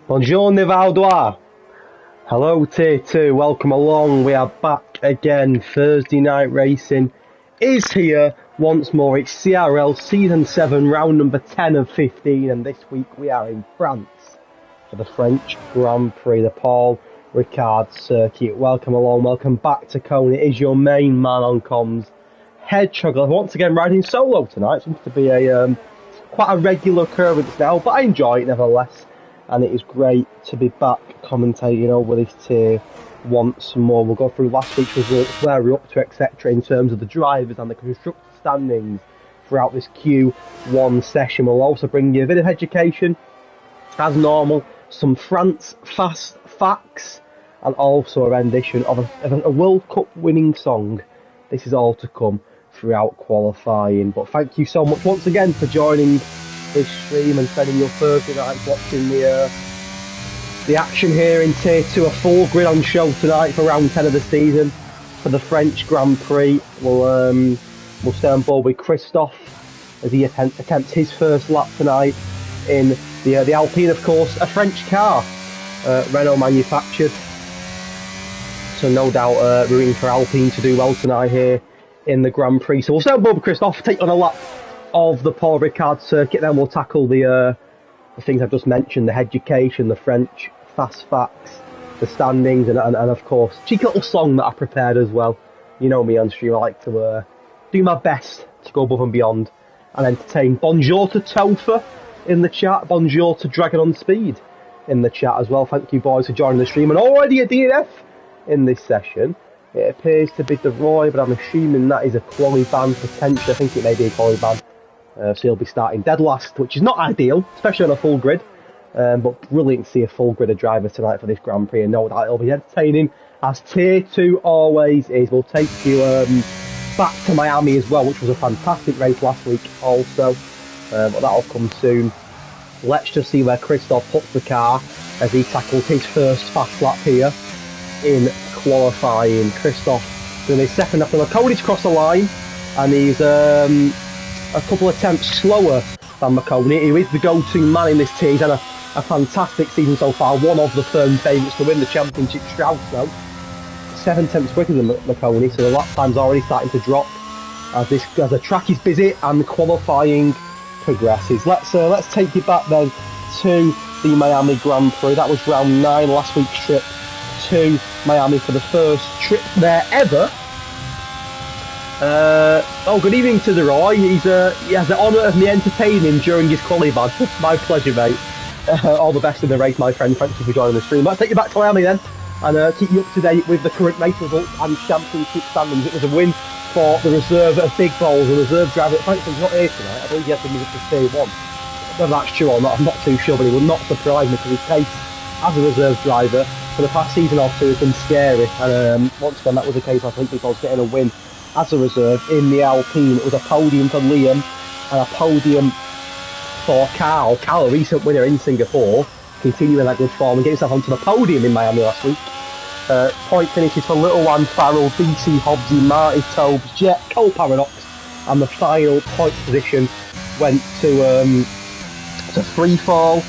Buongiorno Vaudois. Hello Tier 2, welcome along. We are back again. Thursday night racing is here once more. It's CRL Season 7, round number 10 of 15, and this week we are in France for the French Grand Prix, the Paul Ricard circuit. Welcome along, welcome back to Cone. It is your main man on comms, Hedgehog, once again riding solo tonight. Seems to be a quite a regular occurrence now, but I enjoy it nevertheless. And it is great to be back commentating over this tier once more. We'll go through last week's results, where we're up to, etc. in terms of the drivers and the constructor standings throughout this Q1 session. We'll also bring you a bit of education, as normal, some France fast facts, and also a rendition of a World Cup winning song. This is all to come throughout qualifying. But thank you so much once again for joining this stream and spending your Thursday nights watching the action here in Tier 2. A full grid on show tonight for round 10 of the season for the French Grand Prix. We'll stay on board with Christophe as he attempts his first lap tonight in the Alpine, of course, a French car, Renault manufactured. So no doubt rooting for Alpine to do well tonight here in the Grand Prix. So we'll stay on board with Christophe, take on a lap of the Paul Ricard circuit, then we'll tackle the things I've just mentioned, the education, the French fast facts, the standings, and of course, cheeky little song that I prepared as well. You know me on stream, I like to do my best to go above and beyond and entertain. Bonjour to Topher in the chat, bonjour to Dragon on Speed in the chat as well. Thank you boys for joining the stream, and already a DNF in this session. It appears to be the Roy, but I'm assuming that is a quali ban potentially. I think it may be a quali ban. So he'll be starting dead last, which is not ideal, especially on a full grid. But brilliant to see a full grid of drivers tonight for this Grand Prix, and know that it'll be entertaining, as Tier 2 always is. We'll take you back to Miami as well, which was a fantastic race last week also. But that'll come soon. Let's just see where Christophe puts the car as he tackles his first fast lap here in qualifying. Christophe doing his second after McConaughey's crossed the line, and he's a couple of attempts slower than McConaughey, who is the go-to man in this tier. He's had a fantastic season so far, one of the firm favourites to win the championship. Strauss though, 7 tenths quicker than McConaughey, so the lap time's already starting to drop as the track is busy and qualifying progresses. Let's take you back then to the Miami Grand Prix. That was round 9, last week's trip to Miami for the first trip there ever. Good evening to the Roy. He has the honour of me entertaining him during his quali ban. My pleasure, mate. All the best in the race, my friend. Thank you for joining the stream. Let's take you back to Miami then, and keep you up to date with the current race results and championship standings. It was a win for the reserve of Big Balls, the reserve driver. Thankfully he's not here tonight. I believe he has to move up to Tier 1. Whether that's true or not, I'm not too sure, but it will not surprise me, because his pace as a reserve driver for the past season or two has been scary. And once again, that was the case. I think Big Balls getting a win as a reserve in the Alpine. It was a podium for Liam and a podium for Carl. Carl, a recent winner in Singapore, continuing that good form and getting himself onto the podium in Miami last week. Point finishes for Little One, Farrell, BC Hobbsy, Marty Tobes, Jet, Cole Paradox, and the final point position went to Free Fall.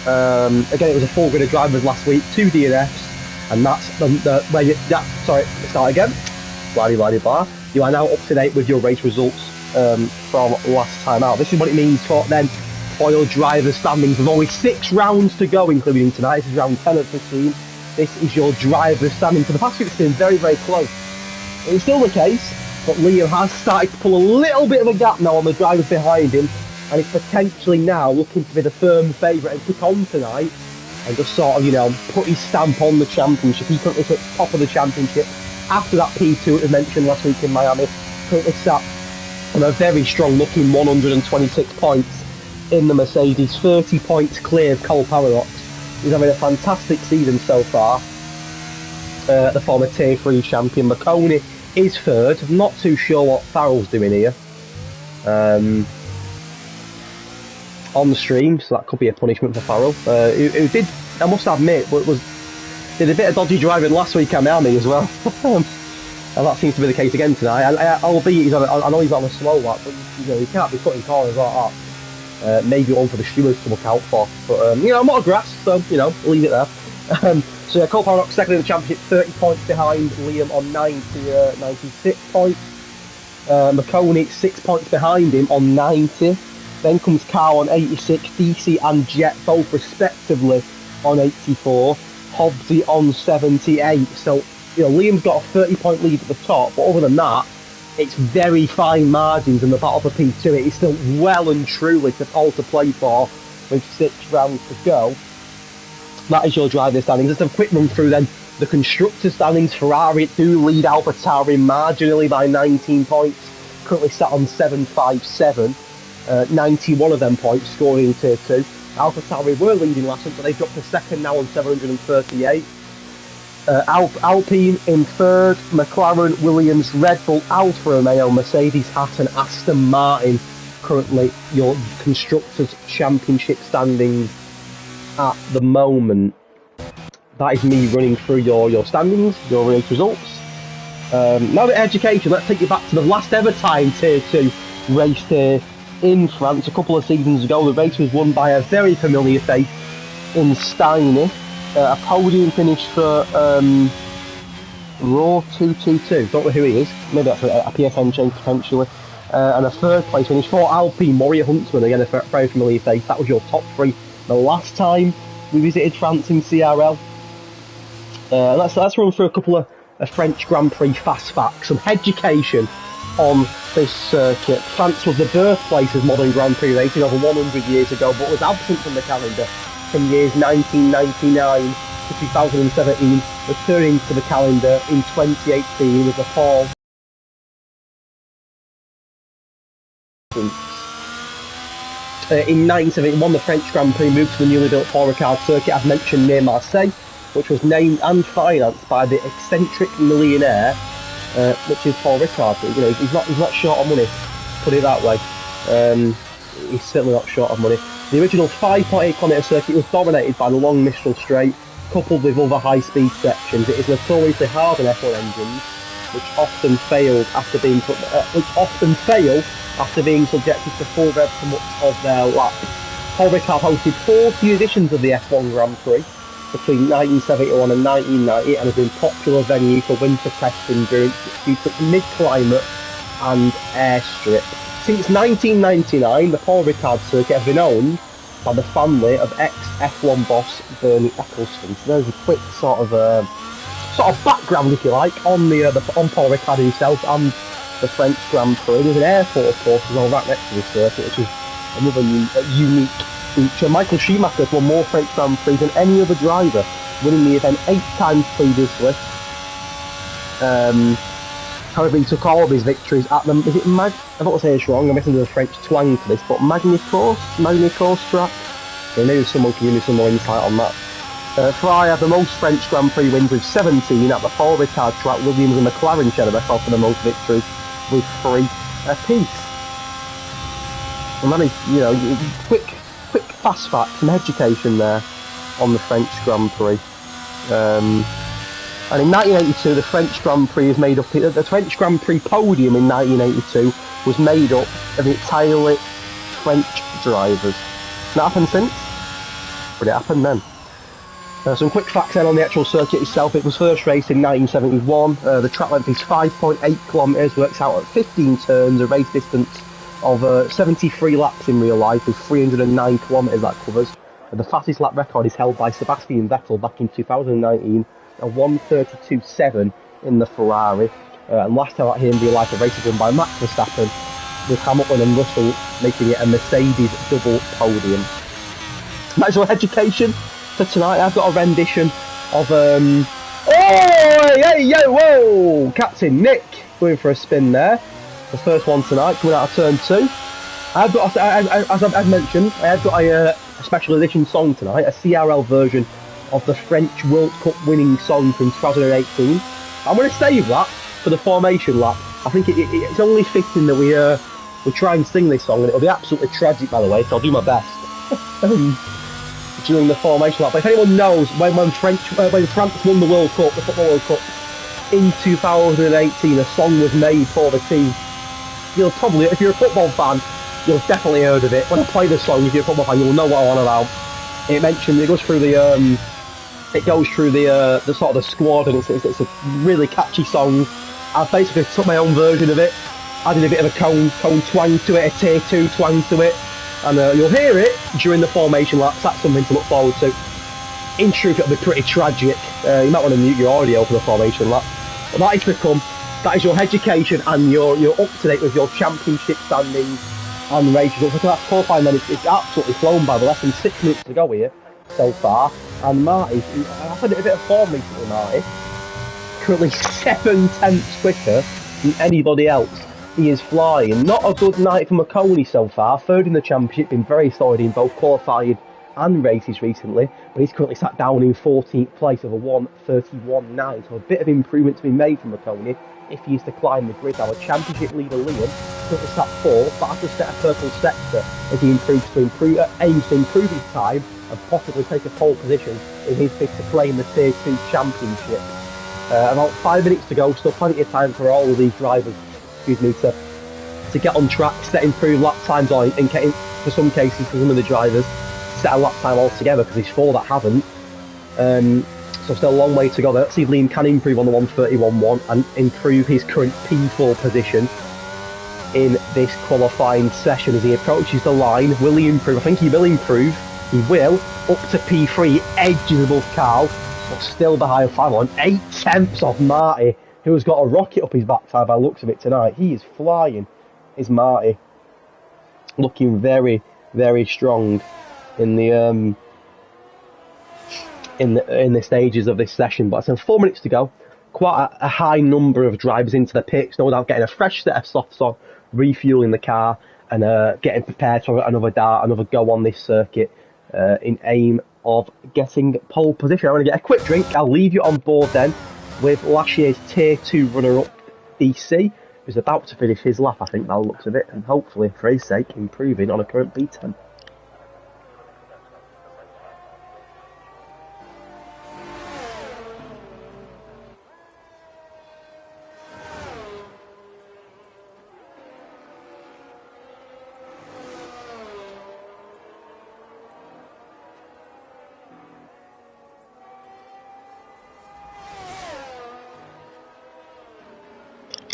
Again, it was a full grid of drivers last week, 2 DNFs, and that's start again. Blah. You are now up to date with your race results from last time out. This is what it means for your driver standings. With only 6 rounds to go, including tonight. This is round 10 of 15. This is your driver standing. For the past week, it's been very, very close. It's still the case, but Liam has started to pull a little bit of a gap now on the drivers behind him, and it's potentially now looking to be the firm favourite and kick on tonight and just sort of, put his stamp on the championship. He currently sits top of the championship after that P2 that we mentioned last week in Miami. Currently sat on a very strong looking 126 points in the Mercedes, 30 points clear of Cole Paradox. He's having a fantastic season so far. The former Tier 3 champion. McConaughey is third. I'm not too sure what Farrell's doing here on the stream, so that could be a punishment for Farrell, who did, I must admit, did a bit of dodgy driving last week at Miami as well. And that seems to be the case again tonight. Albeit I know he's on a slow lap, but you can't be cutting corners like that maybe one for the stewards to look out for. But, you know, I'm not a grass, so, you know, leave it there. So, yeah, Cole Paradox second in the championship, 30 points behind Liam on 96 points. McConey 6 points behind him on 90. Then comes Carl on 86, DC and Jet both respectively on 84. Hobbsy on 78. So, you know, Liam's got a 30-point lead at the top, but other than that, it's very fine margins in the battle for P2. It is still well and truly all to play for with 6 rounds to go. That is your driver standings. Just a quick run through then. The constructor standings, Ferrari do lead AlphaTauri marginally by 19 points. Currently sat on 757. 91 of them points scoring in Tier 2. AlphaTauri were leading last week, but they've dropped to second now on 738. Alpine in third, McLaren, Williams, Red Bull, Alfa Romeo, Mercedes, Haas and Aston Martin currently your Constructors' Championship standings at the moment. That is me running through your standings, your race results. Now the education, let's take you back to the last ever time Tier 2 race here in France a couple of seasons ago. The race was won by a very familiar face in Steiny. A podium finish for Raw 222. Don't know who he is. Maybe that's a PSN change potentially. And a third place finish for Alpine, Warrior Huntsman. Again, a very familiar face. That was your top 3 the last time we visited France in CRL. Let's run through a couple of French Grand Prix fast facts. Some education on this circuit. France was the birthplace of modern Grand Prix racing over 100 years ago, but was absent from the calendar from years 1999 to 2017, returning to the calendar in 2018 with the Paul. In 1971, the French Grand Prix moved to the newly built Paul Ricard circuit, as mentioned, near Marseille, which was named and financed by the eccentric millionaire, which is Paul Ricard. You know, he's not short of money, put it that way. He's certainly not short of money. The original 5.8km circuit was dominated by the long Mistral Straight, coupled with other high-speed sections. It is notoriously hard on F1 engines, which often fail after being subjected to full rev for much of their lap. Paul Ricard hosted 40 editions of the F1 Grand Prix between 1971 and 1990, and has been a popular venue for winter testing due to its mid-climate and airstrip. Since 1999, the Paul Ricard circuit has been owned by the family of ex-F1 boss Bernie Ecclestone. So there's a quick sort of background, if you like, on on Paul Ricard himself and the French Grand Prix. There's an airport, of course, as well, right next to the circuit, which is another unique feature. Michael Schumacher's won more French Grand Prix than any other driver, winning the event 8 times previously. However, he took all of his victories at the, I don't want to say it's wrong, I'm missing the French twang for this, but Magny-Cours track? So maybe someone can give me some more insight on that. Ferrari had the most French Grand Prix wins with 17 at the Paul Ricard track. Williams and McLaren shared the record for the most victories with 3 apiece. And that is, you know, quick fast fact, some education there on the French Grand Prix. And in 1982, the French Grand Prix is made up. The French Grand Prix podium in 1982 was made up of entirely French drivers. Not happened since, but it happened then. Some quick facts then on the actual circuit itself. It was first raced in 1971. The track length is 5.8 kilometres, works out at 15 turns, a race distance of 73 laps in real life, with 309 kilometres that covers. The fastest lap record is held by Sebastian Vettel back in 2019. A 1:32.7 in the Ferrari, and last time out here in real life, the race was won by Max Verstappen, with Hamilton and Russell making it a Mercedes double podium. That's our education for tonight. I've got a rendition of whoa, Captain Nick going for a spin there. The first one tonight, coming out of turn 2. I've got, as I've mentioned, I've got a special edition song tonight, a CRL version of the French World Cup winning song from 2018. I'm going to save that for the formation lap. I think it's only fitting that we try and sing this song, and it'll be absolutely tragic, by the way, so I'll do my best during the formation lap. But if anyone knows when France won the World Cup, the Football World Cup in 2018, a song was made for the team, you'll probably, if you're a football fan, you'll definitely heard of it. When I play the song, if you're a football fan, you'll know what I'm on about. It mentioned it goes through the sort of the squad, and it's a really catchy song. I basically took my own version of it, added a bit of a cone twang to it, a tier 2 twang to it, and you'll hear it during the formation laps. That's something to look forward to. In truth, it'll be pretty tragic. You might want to mute your audio for the formation lap. But that is your education, and you're up to date with your championship standings and races. Looks like that's qualifying then. It's absolutely flown by. We're less than 6 minutes to go here so far. And Marty, I've had a bit of form recently, Marty. Currently 7/10 quicker than anybody else. He is flying. Not a good night for McConey so far. Third in the championship, been very solid in both qualifying and races recently, but he's currently sat down in 14th place with a 1:31.9, so a bit of improvement to be made from McConey if he is to climb the grid. Our championship leader Liam currently sat 4th, but has to set a purple sector as he aims to improve his time and possibly take a pole position in his bid to claim the Tier 2 championship. About 5 minutes to go, still plenty of time for all of these drivers, to get on track, set improved lap times, or in for some cases, for some of the drivers, set a lap time altogether, because there's 4 that haven't. So still a long way to go. Let's see if Liam can improve on the 1:31.1 and improve his current P4 position in this qualifying session as he approaches the line. Will he improve? I think he will improve. He will. Up to P3, edges above Carl, but still behind 5 8/10 off Marty, who has got a rocket up his backside by the looks of it tonight. He is flying, is Marty. Looking very, very strong in the in the stages of this session. But still 4 minutes to go. Quite a high number of drivers into the pits, no doubt getting a fresh set of softs on, refueling the car, and getting prepared for another go on this circuit in aim of getting pole position. I'm going to get a quick drink. I'll leave you on board then with last year's Tier 2 runner-up DC, who's about to finish his lap, I think, by the looks of it, and hopefully, for his sake, improving on a current P10.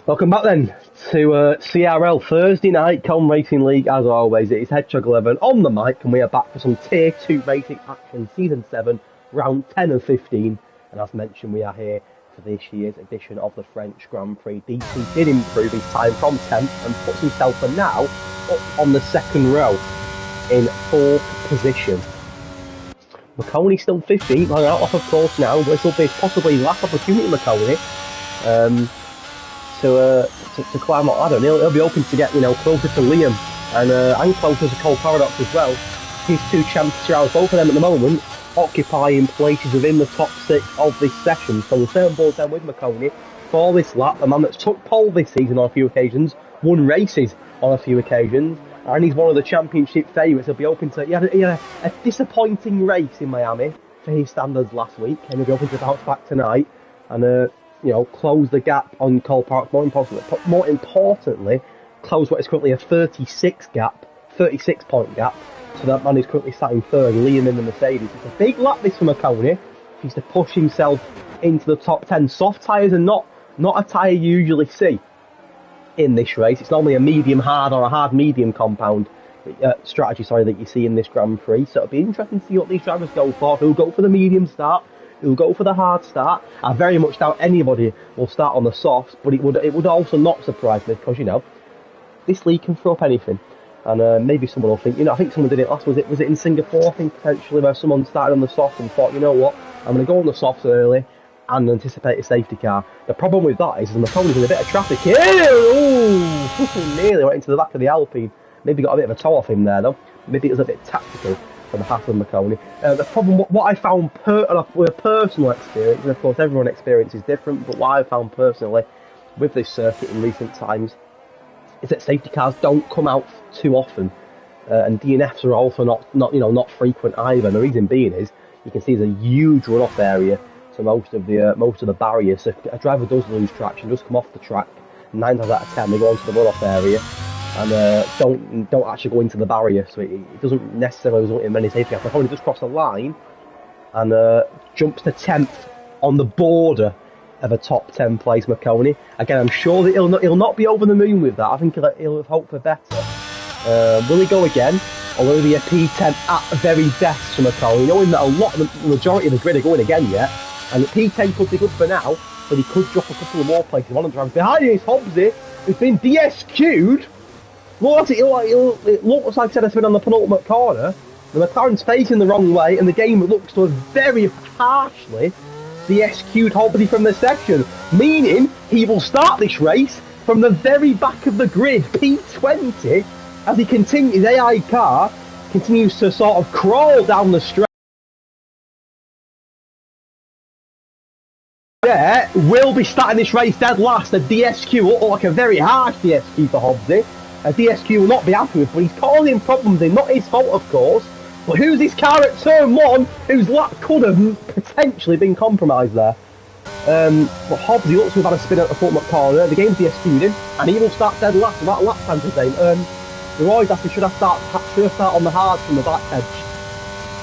Welcome back then to CRL Thursday night Com Racing League. As always, it is Hedgehog 11 on the mic, and we are back for some Tier 2 racing action, Season 7, Round 10 and 15. And as mentioned, we are here for this year's edition of the French Grand Prix. DC did improve his time from 10th and puts himself for now up on the second row in 4th position. McConey still 15th, hanging out off of course now. This will be possibly his last opportunity, McConey. To climb up, I don't know, he'll be hoping to get, closer to Liam and closer to Cole Paradox as well. His 2 championship drivers, both of them at the moment, occupying places within the top 6 of this session. So we'll stay on board then with McConey for this lap, a man that's took pole this season on a few occasions, won races on a few occasions, and he's one of the championship favourites. He'll be hoping to, he had a disappointing race in Miami for his standards last week, and he'll be hoping to bounce back tonight and close the gap on Cole Park. More importantly, close what is currently a 36 point gap. So that man is currently sat in 3rd, Liam in the Mercedes. It's a big lap this for McConey. He's to push himself into the top 10. Soft tyres are not a tyre you usually see in this race. It's normally a medium hard or a hard medium compound strategy, that you see in this Grand Prix. So it'll be interesting to see what these drivers go for. Who'll go for the medium start? Who'll go for the hard start? I very much doubt anybody will start on the softs, but it would also not surprise me because this league can throw up anything, and maybe someone will think I think someone did it last. Was it in Singapore? I think potentially where someone started on the softs and thought, what, I'm going to go on the softs early and anticipate a safety car. The problem with that is McConey's in a bit of traffic here. Ooh, nearly went into the back of the Alpine. Maybe got a bit of a toe off him there though. Maybe it was a bit tactical from half of McConey. The problem, what I found with a personal experience, and of course everyone's experience is different, but what I found personally with this circuit in recent times is that safety cars don't come out too often, and DNFs are also not frequent either. And the reason being is you can see there's a huge runoff area to most of the barriers. So if a driver does lose traction, does come off the track, 9 times out of 10 they go onto the runoff area. and don't actually go into the barrier, so it doesn't necessarily result in many safety gaps. McConey just crossed the line and jumps to 10th on the border of a top 10 place. McConey again. I'm sure that he'll not be over the moon with that. I think he'll have hoped for better. Will he go again? Or will it be a P10 at very best for McConey, knowing that the majority of the grid are going again yet, and the P10 could be good for now, but he could drop a couple of more places. One of the drivers behind him is Hobbsy, who's been DSQ'd. Look, it looks like Tedder's been on the penultimate corner. The McLaren's facing the wrong way, and the game looks to have very harshly DSQ'd Hobbsy from the section, meaning he will start this race from the very back of the grid, P20, as he continues, his AI car continues to sort of crawl down the straight. Yeah, will be starting this race dead last. A DSQ will look like a very harsh DSQ for Hobbsy. A DSQ will not be happy with, but he's causing problems in. Not his fault, of course. But who's this car at turn 1 whose lap could have potentially been compromised there? But Hobbsy looks to have had a spin at the ultimate corner. The game's DSQ'd him, and he will start dead last with that lap time to say. The Roy's actually should have started on the hard from the back edge.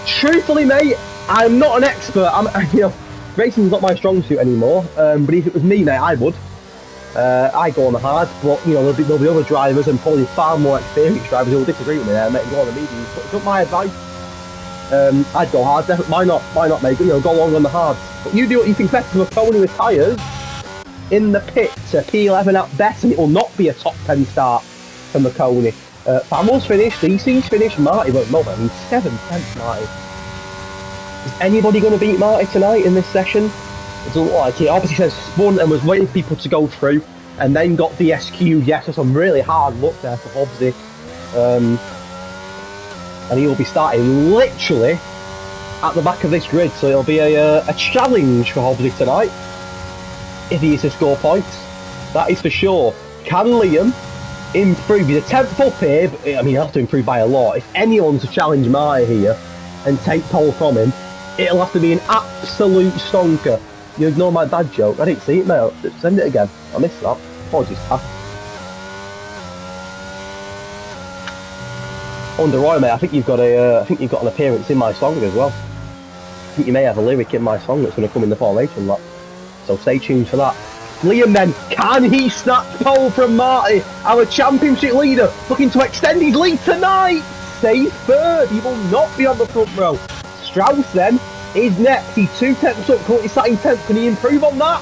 Truthfully, mate, I'm not an expert. Racing's not my strong suit anymore. But if it was me, mate, I would. I go on the hard, but there'll be other drivers and probably far more experienced drivers who will disagree with me there, mate, and go on the mediums. But it's not my advice. I'd go hard. Why not, mate? Go long on the hard. But you do what you think best with a pony with tyres in the pit to P11 at best, and it will not be a top 10 start for McConey. Fammel's finished, DC's finished, Marty, but no, 7th, Marty. Is anybody going to beat Marty tonight in this session? It doesn't look like it. Obviously says spun and was waiting for people to go through, and then got the SQ. Yes, that's some really hard luck there for Hobbsy. And he'll be starting literally at the back of this grid, so it'll be a challenge for Hobbsy tonight, if he is to score points. That is for sure. Can Liam improve? He's a 10th up here, but I mean, he'll have to improve by a lot. If anyone's to challenge Maya here and take pole from him, it'll have to be an absolute stonker. You ignore my dad joke. I didn't see it, mate. Send it again. I missed that. Apologies, pal. Under Roy, mate, I think you've got an appearance in my song as well. I think you may have a lyric in my song that's going to come in the formation lap. So stay tuned for that. Liam then, can he snatch pole from Marty, our championship leader, looking to extend his lead tonight? Stay third, he will not be on the front row. Strauss then is next, he's 2 tenths up, currently sat in 10th, can he improve on that?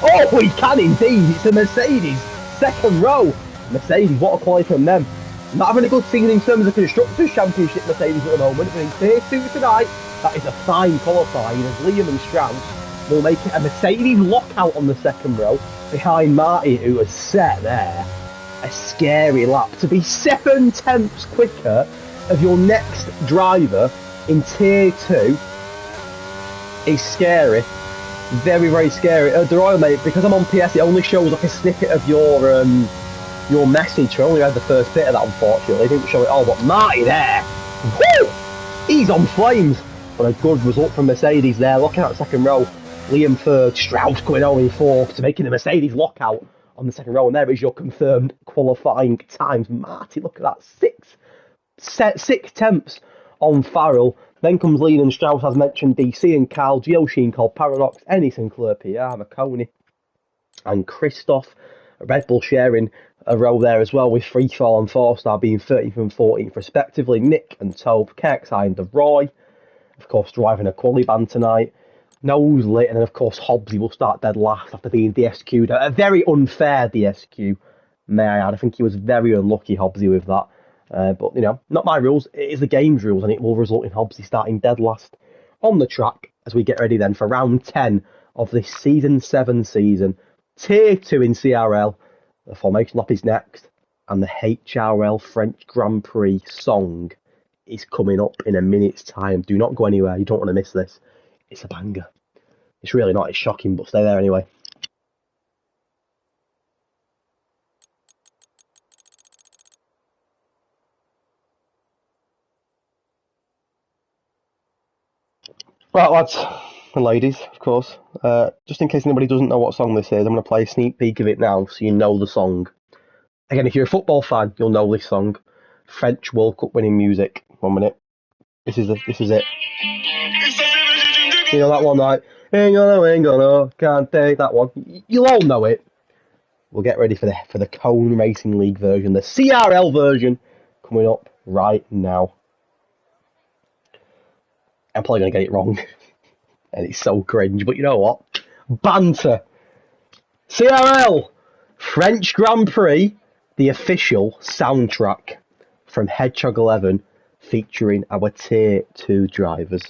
Oh, he can indeed, it's a Mercedes, 2nd row. Mercedes, what a quality from them. Not having a good season in terms of Constructors' Championship Mercedes at the moment, but in Tier 2 tonight, that is a fine qualifying as Liam and Strauss will make it a Mercedes lockout on the 2nd row behind Marty, who has set there a scary lap. To be 7 tenths quicker of your next driver in Tier 2 is scary. Very, very scary. Deroy, mate, because I'm on PS, it only shows like a snippet of your message. I only read the first bit of that, unfortunately. It didn't show it all, but Marty there, woo! He's on flames. But a good result from Mercedes there. Looking at the 2nd row, Liam 3rd, Strauss going on in 4th to making the Mercedes lockout on the 2nd row, and there is your confirmed qualifying times. Marty, look at that, 6 tenths on Farrell. Then comes Lean and Strauss, as mentioned, DC and Carl, Gio Sheen, Cole Paradox, Ennis and Claire PR, McConey and Christoph. Red Bull sharing a row there as well, with Freefall and 4-star being 13th and 14th respectively. Nick and Tobe, KXI and DeRoy, of course, driving a quali band tonight. Nose lit, and then of course Hobbsy will start dead last after being DSQ'd. A very unfair DSQ, may I add. I think he was very unlucky, Hobbsy, with that. But, not my rules. It is the game's rules, and it will result in Hobbsy starting dead last on the track as we get ready then for round 10 of this Season 7 season. Tier 2 in CRL. The formation lap is next, and the HRL French Grand Prix song is coming up in a minute's time. Do not go anywhere. You don't want to miss this. It's a banger. It's really not. It's shocking, but stay there anyway. Right, lads and ladies, of course. Just in case anybody doesn't know what song this is, I'm going to play a sneak peek of it now so you know the song. Again, if you're a football fan, you'll know this song. French World Cup winning music. 1 minute. This is it. You know that one, like, ain't gonna, can't take that one. You'll all know it. We'll get ready for the Cone Racing League version, the CRL version, coming up right now. I'm probably going to get it wrong, and it's so cringe, but you know what? Banter! CRL! French Grand Prix, the official soundtrack from Hedgehog 11, featuring our Tier 2 drivers.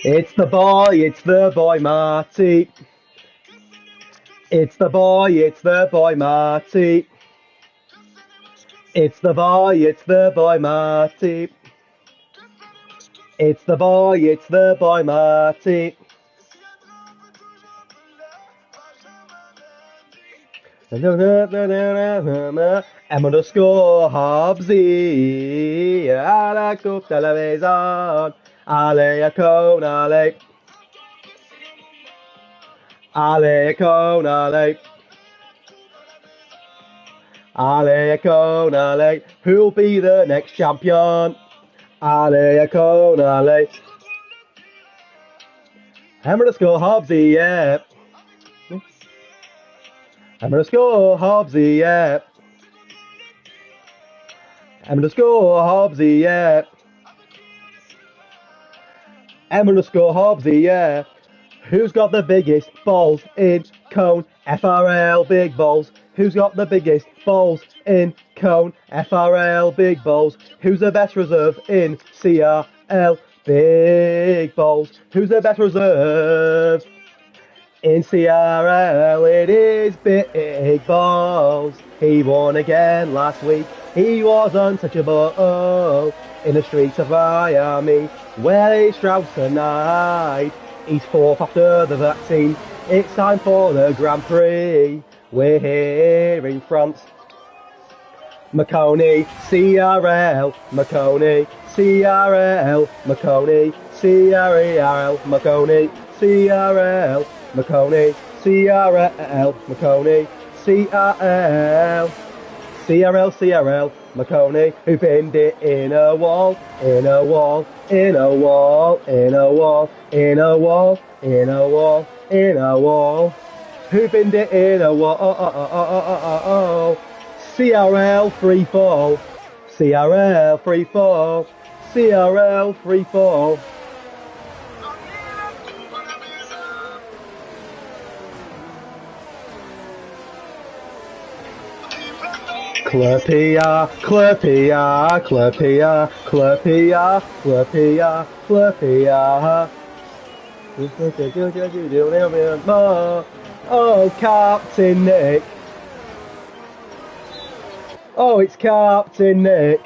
It's the boy, Marty. It's the boy, Marty. It's the boy, Marty. It's the boy, Marty. M_Hobbsy à la coupe de la maison. Allez à Cone, allez. Allez à Cone, allez. Allez à Cone, allez. Who'll be the next champion? Allez à Cone, allez. M_Hobbsy, yeah. M_Hobbsy, yeah. M_Hobbsy, yeah. M_Hobbsy, yeah. Who's got the biggest balls in Cone? FRL big balls. Who's got the biggest balls in Cone? FRL big balls. Who's the best reserve in CRL? Big balls. Who's the best reserve? In CRL, it is big balls. He won again last week. He was untouchable in the streets of Miami, where he's Strauss tonight. He's fourth after the vaccine. It's time for the Grand Prix. We're here in France. Maconi, CRL, Maconi, CRL, Maconi, CRL, Maconi, CRL, Maconi, CRL, Maconi, CRL, CRL, Maconi, who pinned it in a wall, in a wall, in a wall, in a wall, in a wall, in a wall, in a wall, who pinned it in a wall, CRL free fall, CRL free fall, CRL free fall. Clerpia, Clerpia, Clerpia, Clerpia, Clerpia, Clerpia. Oh, Captain Nick. Oh, it's Captain Nick.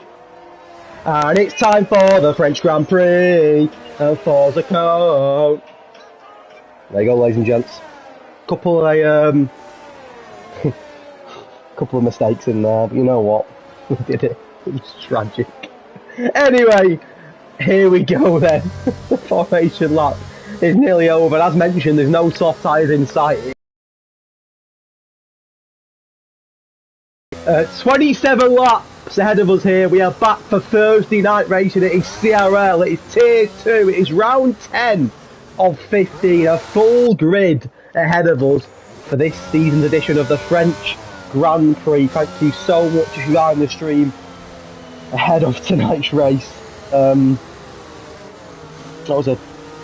And it's time for the French Grand Prix and for the Cone. There you go, ladies and gents. Couple of mistakes in there, but you know what? We did it. It was tragic. Anyway, here we go then. The formation lap is nearly over. As mentioned, there's no soft tyres in sight. 27 laps ahead of us here. We are back for Thursday night racing. It is CRL, it is Tier 2, it is round 10 of 15. A full grid ahead of us for this season's edition of the French Grand Prix. Thank you so much if you are in the stream ahead of tonight's race. That was an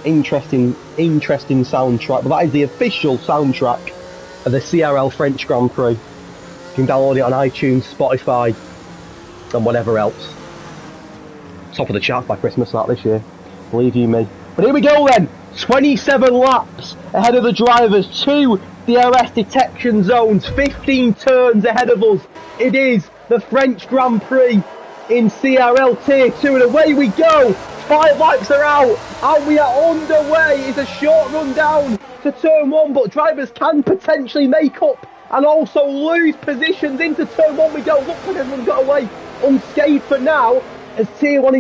interesting soundtrack, but that is the official soundtrack of the CRL French Grand Prix. You can download it on iTunes, Spotify, and whatever else. Top of the charts by Christmas that this year, believe you me. But here we go then, 27 laps ahead of the drivers, 2 DRS detection zones, 15 turns ahead of us. It is the French Grand Prix in CRL Tier 2, and away we go. 5 laps are out, and we are underway. It's a short run down to turn 1, but drivers can potentially make up and also lose positions into turn 1. We go, look like everyone got away unscathed for now, as turn 1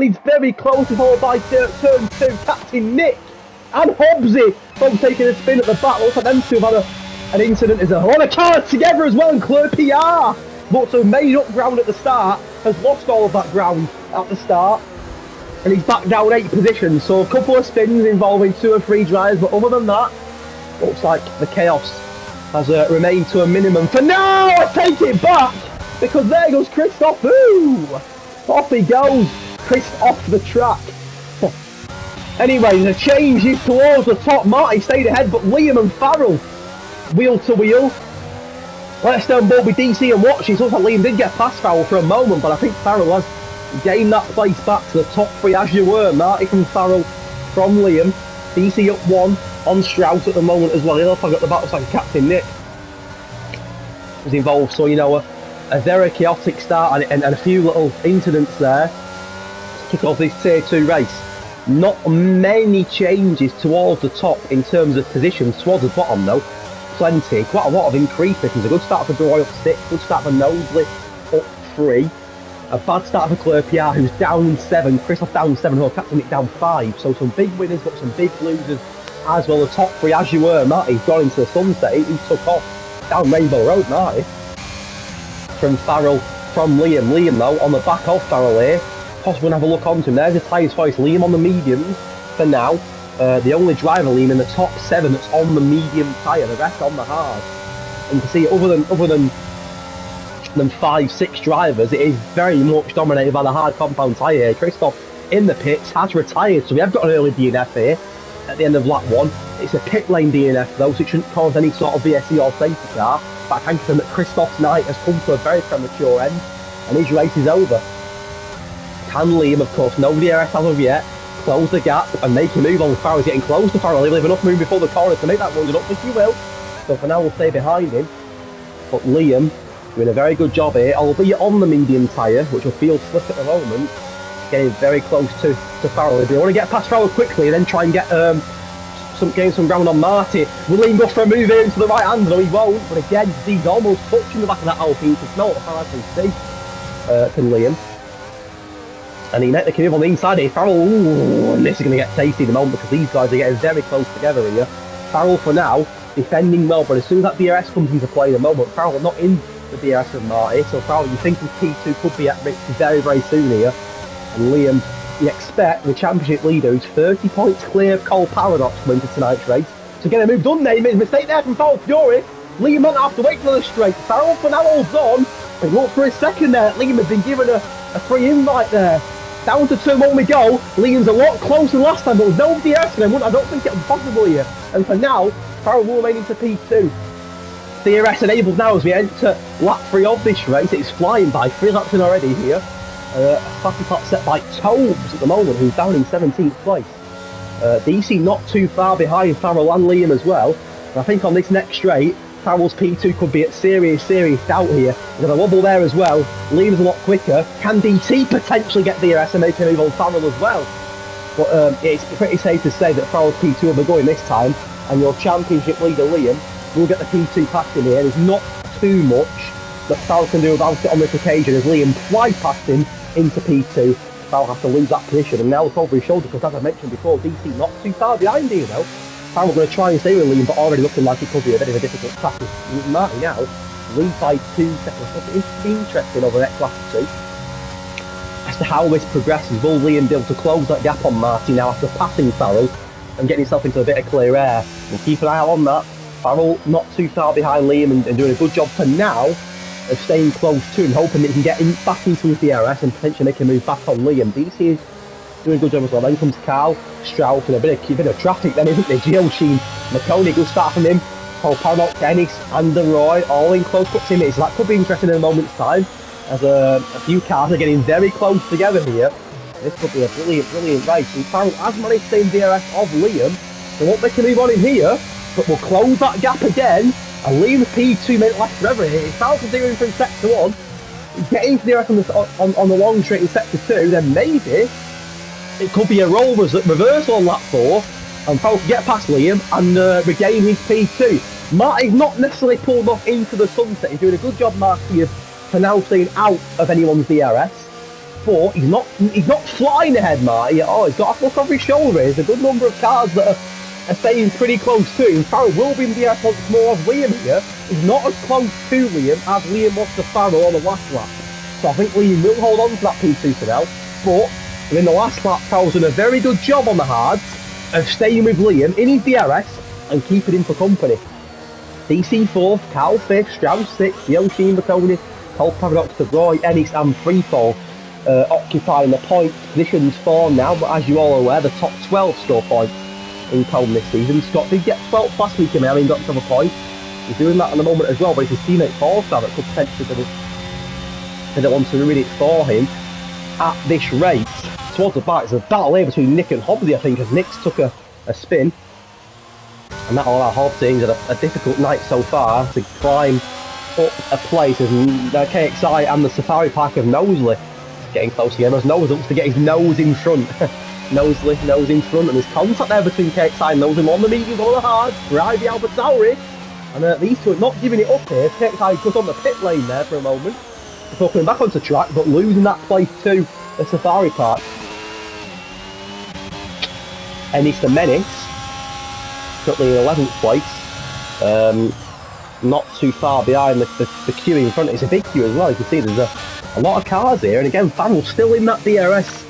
is very close, followed by turn 2. Captain Nick and Hobbsy from taking a spin at the back. Looks like them two have had an incident. There's a lot of cars together as well, and Claire PR looks to have made up ground at the start, has lost all of that ground at the start, and he's back down 8 positions. So a couple of spins involving 2 or 3 drives, but other than that, looks like the chaos has remained to a minimum for now. I take it back, because there goes Christoph. Ooh, off he goes, Chris off the track. Anyway, the change is towards the top. Marty stayed ahead, but Liam and Farrell wheel to wheel. Let's stay on board with DC and watch. It looks like Liam did get past Farrell for a moment, but I think Farrell has gained that place back to the top 3 as you were. Marty from Farrell from Liam. DC up 1 on Strauss at the moment as well. He'll have got the battle like Captain Nick was involved, so you know a very chaotic start and a few little incidents there to kick off this tier 2 race. Not many changes towards the top in terms of positions. Towards the bottom though, plenty, quite a lot of increase. This is a good start for Roy up 6, good start for Knowsley up 3, a bad start for Claire PR who's down 7, Christoph down 7, who Captain Nick down 5, so some big winners but some big losers as well. The top 3 as you were. Marty's gone into the sunset, he took off down Rainbow Road. Marty from Farrell from Liam. Liam though on the back of Farrell here, possibly have a look onto him. There's the tyres for Liam on the mediums for now. The only driver, Liam, in the top 7 that's on the medium tyre, the rest on the hard. And you can see other than 5-6 drivers, it is very much dominated by the hard compound tyre here. Christoph in the pits has retired, so we have got an early DNF here at the end of lap 1. It's a pit lane DNF though, so it shouldn't cause any sort of VSE or safety car. But I thank him that Christoph's night has come to a very premature end and his race is over. Can Liam, of course, no DRS as of yet, close the gap and make a move on. Farrell's getting close to Farrell. He'll have enough room before the corner to make that run up, if you will. So for now, we'll stay behind him. But Liam doing a very good job here, albeit on the medium tyre, which will feel slick at the moment. Getting very close to Farrell. If they want to get past Farrell quickly and then try and get gain some ground on Marty, will Liam go for a move here into the right hand? No, he won't. But again, he's almost touching the back of that Alpine to smell the far as we see from Liam. And he met the move on the inside here. Farrell, ooh, and this is going to get tasty in a moment because these guys are getting very close together here. Farrell for now, defending well, but as soon as that DRS comes into play in a moment, Farrell not in the DRS with Marty, so Farrell, you think his P2 could be at risk very, very soon here. And Liam, you expect the championship leader who's 30 points clear of Cole Paradox to win tonight's race. So get a move done there, he made a mistake there from Farrell Fury. Liam won't have to wait for the straight. Farrell for now holds on, and look for a second there. Liam has been given a free invite there. Down to turn 1 we go. Liam's a lot closer than last time, but with no DRS for him, I don't think it's possible here. And for now, Farrell will remain into P2. DRS enabled now as we enter lap 3 of this race. It's flying by, 3 laps in already here. A fastest lap set by Tobes at the moment, who's down in 17th place. DC not too far behind Farrell and Liam as well. And I think on this next straight, Farrell's P2 could be at serious doubt here. We've got a wobble there as well. Liam's a lot quicker. Can DT potentially get DRS and make a move on Farrell as well? But it's pretty safe to say that Farrell's P2 will be going this time, and your championship leader Liam will get the P2 past him here. There's not too much that Farrell can do about it on this occasion as Liam flies past him into P2. Farrell has to lose that position, and now it's over his shoulder because, as I mentioned before, DC not too far behind here though. Farrell going to try and stay with Liam, but already looking like it could be a bit of a difficult task. Marty now leads by 2 seconds. So it's interesting over the next lap or 2 as to how this progresses. Will Liam be able to close that gap on Marty now after passing Farrell and getting himself into a bit of clear air? We'll keep an eye out on that. Farrell not too far behind Liam and doing a good job for now of staying close to him, hoping that he can get back into his DRS and potentially make a move back on Liam. DC is doing a good job as well. Then comes Carl, Strauss, and a bit of traffic then, isn't there? Gio Sheen, McConey, good start from him. Paul Paradox, Dennis, and Roy all in close proximity. So that could be interesting in a moment's time as a few cars are getting very close together here. This could be a brilliant race. And Farrell has managed to stay in DRS of Liam. So won't make a move on him here, but we'll close that gap again. And Liam's P2 may last forever here. If Farrell can do him from sector 1, get into DRS on the long straight in sector 2, then maybe it could be a role reversal on lap 4, and Farrell can get past Liam and regain his P2. Marty's not necessarily pulled off into the sunset. He's doing a good job, Marty, of for now staying out of anyone's DRS. But he's not flying ahead, Marty. Oh, he's got a look over his shoulder. There's a good number of cars that are are staying pretty close to him. Farrell will be in the DRS once more as Liam here is not as close to Liam as Liam was to Farrell on the last lap. So I think Liam will hold on to that P2 for now. But in the last lap, Farrell's done a very good job on the hards of staying with Liam in his DRS and keeping him for company. DC 4th, Carl 5th, Strauss 6th, Yoshi Tony, Cole Paradox, De Roy, Ennis and Freefall occupying the point positions for now. But as you're all aware, the top 12 score points in Colm this season. Scott did get 12th last week and he got to have a point. He's doing that at the moment as well, but it's his teammate Four-Star that could potentially they don't want to ruin it for him at this race. Towards the back, there's a battle here between Nick and Hobbsy, I think, as Nick's took a spin. And that'll allow Hobbsy had a difficult night so far to climb up a place as KXI and the Safari Park of Knowsley getting close again as Knowsley looks to get his nose in front. Knowsley, nose in front, and there's contact there between KXI and Knowsley on the medium, on the hard, drive the Albert Tauri. And these two are not giving it up here. KXI goes on the pit lane there for a moment before coming back onto track, but losing that place to the Safari Park. Ennis the Menace, currently in 11th place, not too far behind the queue in front. It's a big queue as well. You can see there's a lot of cars here, and again, Farrell's still in that DRS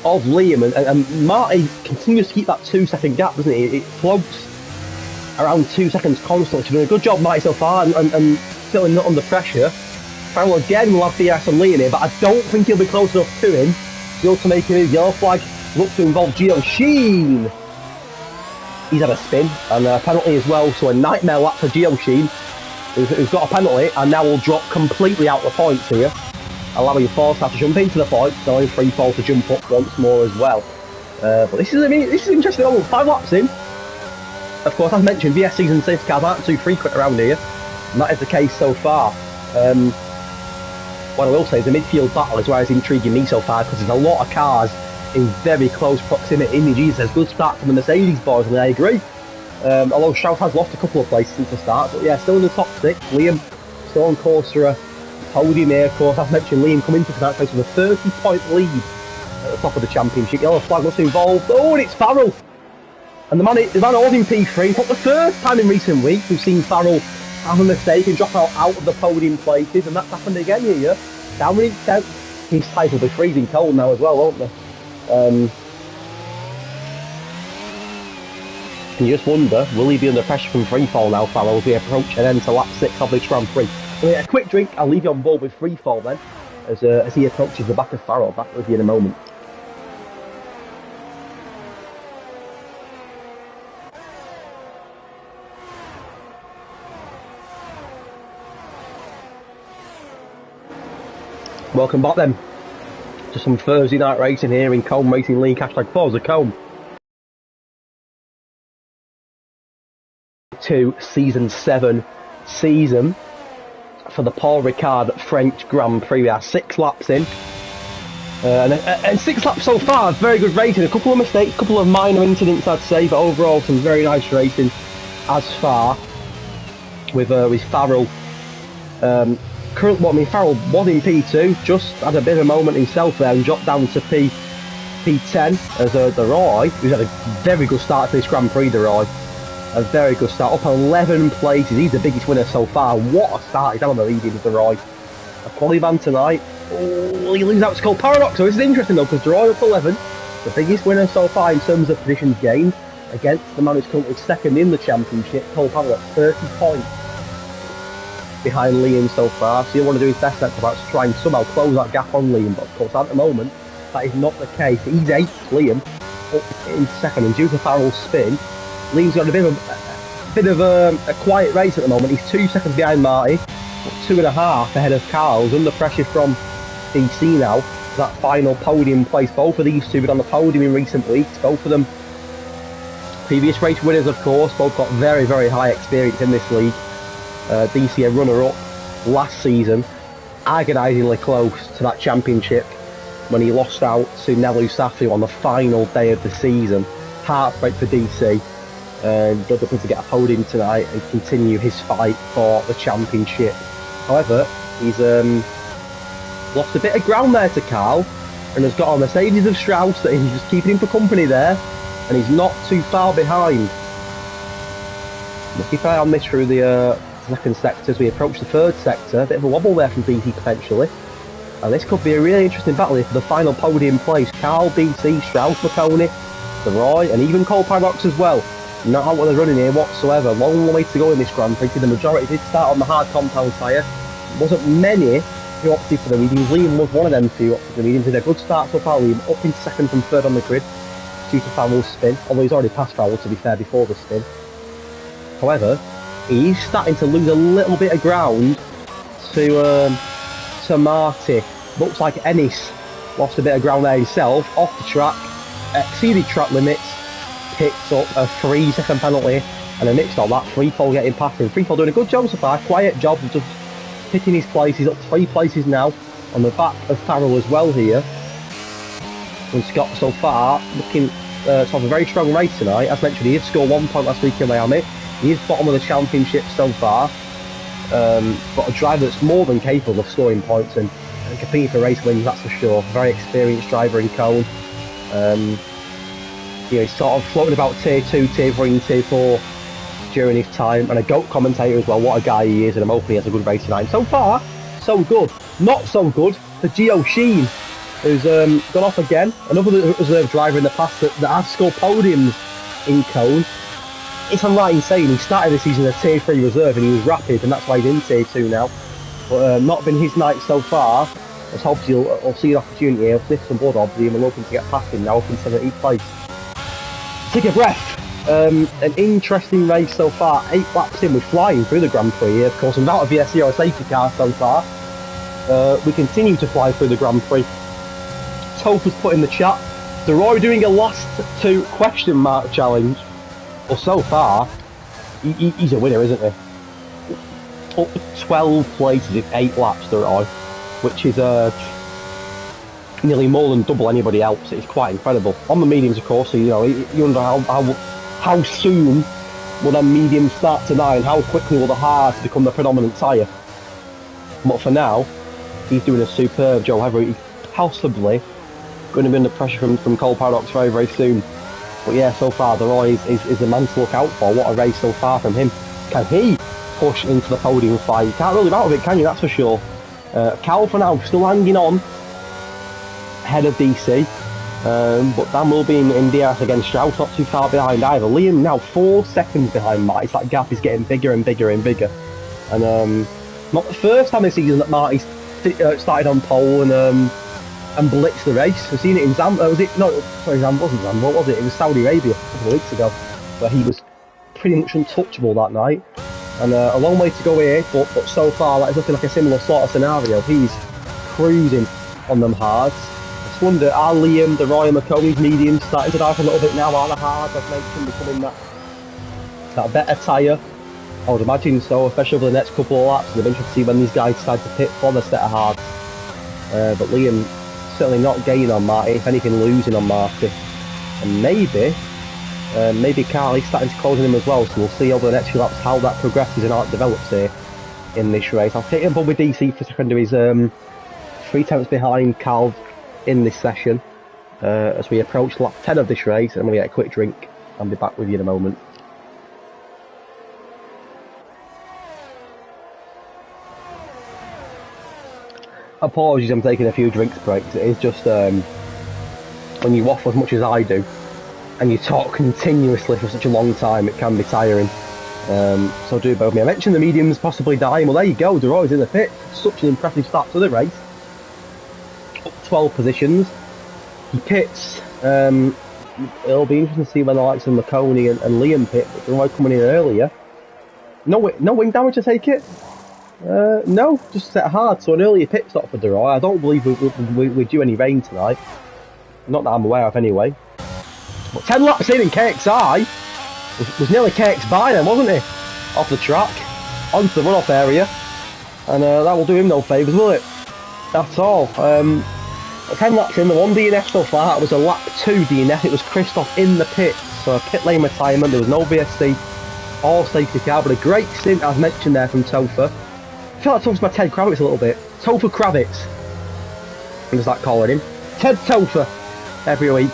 of Liam, and Marty continues to keep that 2-second gap, doesn't he? It floats around 2 seconds constantly. She's doing a good job, Marty, so far, and still not under pressure. Farrell again will have DRS on Liam here, but I don't think he'll be close enough to him to be able to make a move. Yellow flag looks to involve Gio Sheen. He's had a spin and a penalty as well, so a nightmare lap for Gio Sheen, who's got a penalty and now will drop completely out the points here, allowing Four-Star to jump into the points, allowing Freefall to jump up once more as well. But this is interesting. Almost 5 laps in. Of course, as mentioned, VS Season 6 cars aren't too frequent around here, and that is the case so far. What I will say is the midfield battle is where it's intriguing me so far, because there's a lot of cars in very close proximity. Indeed, there's a good start from the Mercedes boys, and I agree. Although Strauss has lost a couple of places since the start, but yeah, still in the top 6. Liam still on course for a podium here. Of course, as mentioned, Liam coming into that place with a 30-point lead at the top of the championship. Yellow flag was involved. Oh, and it's Farrell. And the man holding P3. It's not the first time in recent weeks we've seen Farrell have a mistake and drop out of the podium places, and that's happened again here. Down in 10th. His tyres will be freezing cold now as well, won't they? And you just wonder, will he be under pressure from Freefall now, Farrell, as we approach an end to lap 6 of this Grand Prix? So yeah, a quick drink, I'll leave you on board with Freefall then, as he approaches the back of Farrell. Back with you in a moment. Welcome back then to some Thursday night racing here in Colm Racing League, #Forza Colm. To Season 7 season for the Paul Ricard French Grand Prix. We are 6 laps in, and 6 laps so far. Very good racing. A couple of mistakes, a couple of minor incidents, I'd say, but overall some very nice racing as far. With Farrell. Farrell was in P2, just had a bit of a moment himself there and dropped down to P10 as De Roy, who's had a very good start to this Grand Prix. De Roy, a very good start, up 11 places. He's the biggest winner so far. What a start he's had on the lead with De Roy. A quali van tonight. Oh, he loses out to Cole Paradox. So this is interesting though, because De Roy up 11, the biggest winner so far in terms of positions gained, against the man who's currently second in the championship, Cole Paradox, 30 points behind Liam so far. So he'll want to do his best at to try and somehow close that gap on Liam, but of course at the moment that is not the case. He's 8th, Liam up in second, and due to Farrell's spin, Liam's got a bit of a quiet race at the moment. He's 2 seconds behind Marty, but 2.5 ahead of Carl's, under pressure from DC now. That final podium place. Both of these two have been on the podium in recent weeks. Both of them previous race winners, of course. Both got very, very high experience in this league. DC a runner-up last season, agonisingly close to that championship when he lost out to Nelu Safi on the final day of the season. Heartbreak for DC, and good looking to get a podium tonight and continue his fight for the championship. However, he's lost a bit of ground there to Carl, and has got a Mercedes of Strauss that he's just keeping him for company there. and he's not too far behind. Let's keep an eye on this through the second sector as we approach the third sector. A bit of a wobble there from BT potentially. And this could be a really interesting battle here for the final podium place. Carl, BT, Strauss, McConey, De Roy, and even Cole Paradox as well. Not out with the running here whatsoever. Long way to go in this Grand Prix. The majority did start on the hard compound tyre. Wasn't many who opted for the mediums. Liam was one of them who opted for the mediums. Did a good start so far. Liam up in second from third on the grid due to Farrell's spin. Although he's already passed Farrell, to be fair, before the spin. However, he is starting to lose a little bit of ground to Marty. Looks like Ennis lost a bit of ground there himself. Off the track, exceeded track limits, picked up a 3-second penalty, and amidst all that, Freefall getting past him. Freefall doing a good job so far, quiet job of just picking his place. He's up 3 places now on the back of Farrell as well here. And Scott so far looking to have a very strong race tonight. As mentioned, he did score 1 point last week in Miami. He is bottom of the championship so far, but a driver that's more than capable of scoring points and competing for race wins, that's for sure. Very experienced driver in Cone. He's sort of floating about tier 2, tier 3 and tier 4 during his time, and a GOAT commentator as well. What a guy he is, and I'm hoping he has a good race tonight. So far, so good. Not so good for Gio Sheen, who's gone off again. Another reserve driver in the past that has scored podiums in Cone. If I'm right in saying he started the season as a tier 3 reserve and he was rapid, and that's why he's in tier 2 now. But not been his night so far. Let's hope he'll see an opportunity. He'll sniff some blood, obviously, and we're looking to get past him now up in 17th place. Take a breath. An interesting race so far. 8 laps in, we're flying through the Grand Prix here. Of course, without a VSC or a safety car so far. We continue to fly through the Grand Prix. Topher's put in the chat. De Roy doing a last 2 question mark challenge. Well, so far, he's a winner, isn't he? Up 12 places in 8 laps, De Roy, which is nearly more than double anybody else. It's quite incredible. On the mediums, of course, so, you wonder how soon will the mediums start to die and how quickly will the hards become the predominant tyre. But for now, he's doing a superb job. However, he's possibly going to be under pressure from Cole Paradox very, very soon. But yeah, so far, De Roy is the man to look out for. What a race so far from him. Can he push into the podium fight? You can't rule him out of it, can you? That's for sure. Cal for now still hanging on ahead of DC, but Dan will be in DRS against Strauss, not too far behind either. Liam now 4 seconds behind Marty. It's that gap is getting bigger and bigger and bigger, and not the first time this season that Marty started on pole and blitzed the race. We've seen it in Zam. Was it? No, sorry, Zam wasn't Zam. What was it? It was Saudi Arabia a couple of weeks ago, where he was pretty much untouchable that night. And a long way to go here, but so far that is looking like a similar sort of scenario. He's cruising on them hards. I just wonder, are Liam, De Roy and McConey's mediums starting to dive a little bit now? Are the hards, I've mentioned, becoming that better tyre? I would imagine so, especially over the next couple of laps. It'll be interesting to see when these guys decide to pit for the set of hards. But Liam certainly not gaining on Marty, if anything losing on Marty. And maybe Carl is starting to close on him as well, so we'll see over the next few laps how that progresses and how it develops here in this race. I'll take him up with DC for secondary. He's 3 tenths behind Carl in this session as we approach lap 10 of this race. I'm going to get a quick drink. I'll be back with you in a moment. Apologies, I'm taking a few drinks breaks. It is just when you waffle as much as I do and you talk continuously for such a long time, it can be tiring. So do both me. I mentioned the mediums possibly dying. Well, there you go. De Roy's in the pit. Such an impressive start to the race. Up 12 positions. He pits. It'll be interesting to see when the likes of McConey and Liam pit. But De Roy coming in earlier. No wing damage to take it. No, just set hard. So an earlier pit stop for De Roy. I don't believe we're due any rain tonight. Not that I'm aware of, anyway. But 10 laps in KXI was nearly KX by then, wasn't he? Off the track, onto the runoff area, and that will do him no favours, will it? That's all. 10 laps in, the 1 DNF so far, that was a lap 2 DNF. It was Christoph in the pit, so a pit lane retirement. There was no VSC or safety car, but a great stint, as mentioned there, from Topher. I feel like talking about Ted Kravitz a little bit. Topher Kravitz, what does that calling him? Ted Topher every week.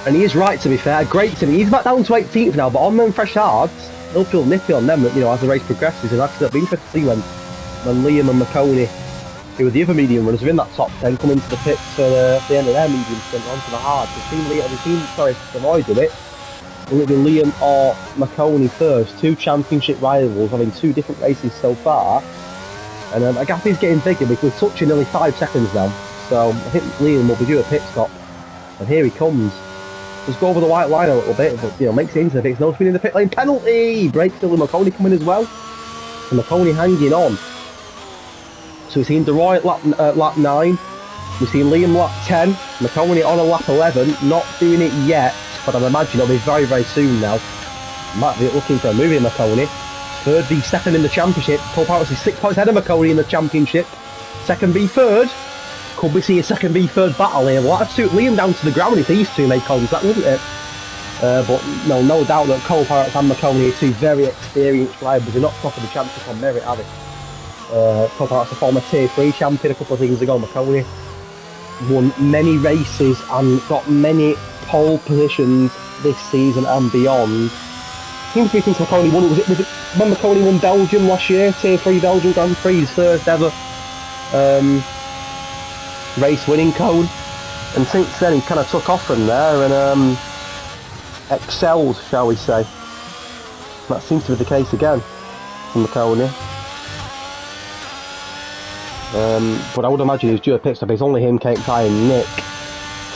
And he is right, to be fair. Great to me. He's back down to 18th now, but on them fresh hards, he'll feel nippy on them, you know, as the race progresses. And actually, it'll be interesting to see when Liam and McConey, who were the other medium runners, are in that top 10, come into the pits for the end of their medium sprint onto the hard. The Roy do it. Will it be Liam or McConey first? Two championship rivals having two different races so far. And a gap is getting bigger because we're touching nearly 5 seconds now. So I think Liam will be due a pit stop. And here he comes. Just go over the white line a little bit, but you know, makes it into the pits. No spin in the pit lane. Penalty! Break still with McConey coming as well. And McConey hanging on. So we've seen DeRoy at lap 9. We've seen Liam lap 10. McConey on a lap 11. Not doing it yet, but I imagine it'll be very, very soon now. Might be looking for a move in McConey. Third v second in the championship. Cole Powers is 6 points ahead of McConey in the championship. Second v third. Could we see a second v third battle here? Well, that'd suit Liam down to the ground if these two make contact, wouldn't it? But no doubt that Cole Powers and McConey are two very experienced drivers. They're not top of the championship on merit, are they? Cole Powers, a former Tier 3 champion a couple of seasons ago. McConey won many races and got many pole positions this season and beyond. Seems to be since McConey won. Was it when McConey won Belgium last year? Tier 3 Belgium Grand Prix, his first ever race winning code. And since then he kind of took off from there and excelled, shall we say. That seems to be the case again from McConey. But I would imagine he's due a pit stop. It's only him, Kate Ty and Nick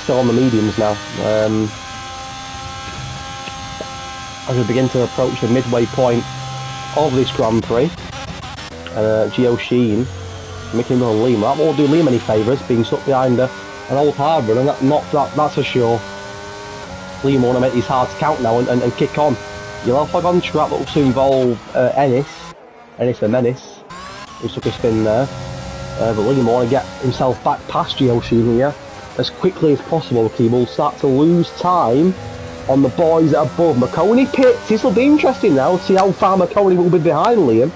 still on the mediums now. As we begin to approach the midway point of this Grand Prix, Gio Sheen making run Liam. That won't do Liam any favours, being stuck behind an old hard run, and that's for sure. Liam want to make these hards count now and kick on. You'll have flag on track that will soon involve Ennis the Menace, who took a spin there. But Liam want to get himself back past Gio Sheen here as quickly as possible, because he will start to lose time on the boys above. McConey pits. This will be interesting now. See how far McConey will be behind Liam.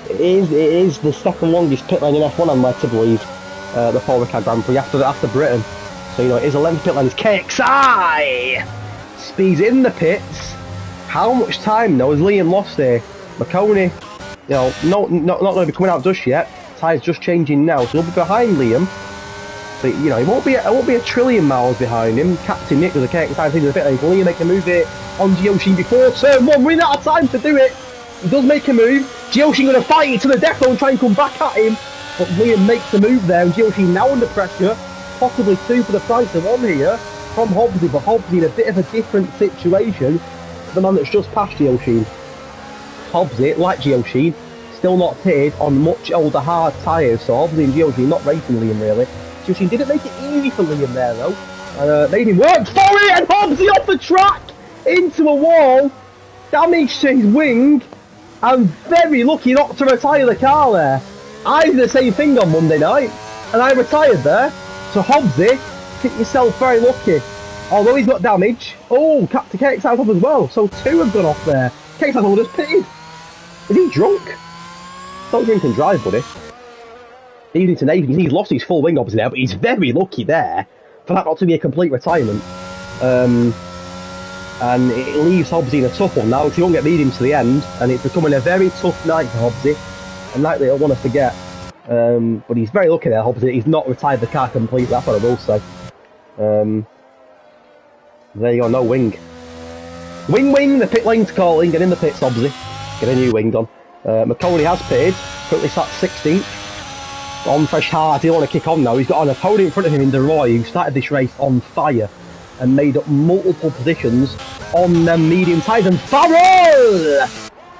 It is the second longest pit lane in F1, I'm led to believe, the Paul Ricard Grand Prix after Britain. So you know, it is a length pit lane. It's KXI speeds in the pits. How much time though has Liam lost here? McConey, you know, not going to be coming out just yet. Tyres just changing now, so he'll be behind Liam. But you know, it won't be a trillion miles behind him. Captain Nick does a KXI thing in the pit lane. Can Liam make a move here on Gio Sheen before turn 1? We're out of time to do it. He does make a move. Gio Sheen going to fight it to the death and try and come back at him. But Liam makes the move there, and Gio Sheen now under pressure. Possibly 2 for the price of 1 here from Hobbsy, but Hobbsy in a bit of a different situation. The man that's just passed Gio Sheen. Hobbsy, like Gio Sheen, still not pitted on much older hard tyres, so Hobbsy and Gio Sheen not racing Liam really. Gio Sheen didn't make it easy for Liam there though, and made him work for it, and Hobbsy off the track into a wall, damage to his wing, and very lucky not to retire the car there. I did the same thing on Monday night, and I retired there. So Hobbsy, think yourself very lucky. Although he's got damage. Oh, Captain KXI up as well. So 2 have gone off there. KXI will just pitted. Is he drunk? Don't drink and drive, buddy. Evening to Nathan, he's lost his full wing obviously there, but he's very lucky there for that not to be a complete retirement. And it leaves Hobbsy in a tough one now, because he won't get mediums to the end, and it's becoming a very tough night for Hobbsy. A night that he'll want to forget. But he's very lucky there, Hobbsy. He's not retired the car completely, that's what I will say. There you go, no wing. Wing, the pit lane's calling. Get in the pits, Hobbsy. Get a new wing on. McConey has pitted, currently sat 16th. On fresh hard, he'll want to kick on now. He's got an opponent in front of him in DeRoy, who started this race on fire and made up multiple positions on them medium tyres. And Farrell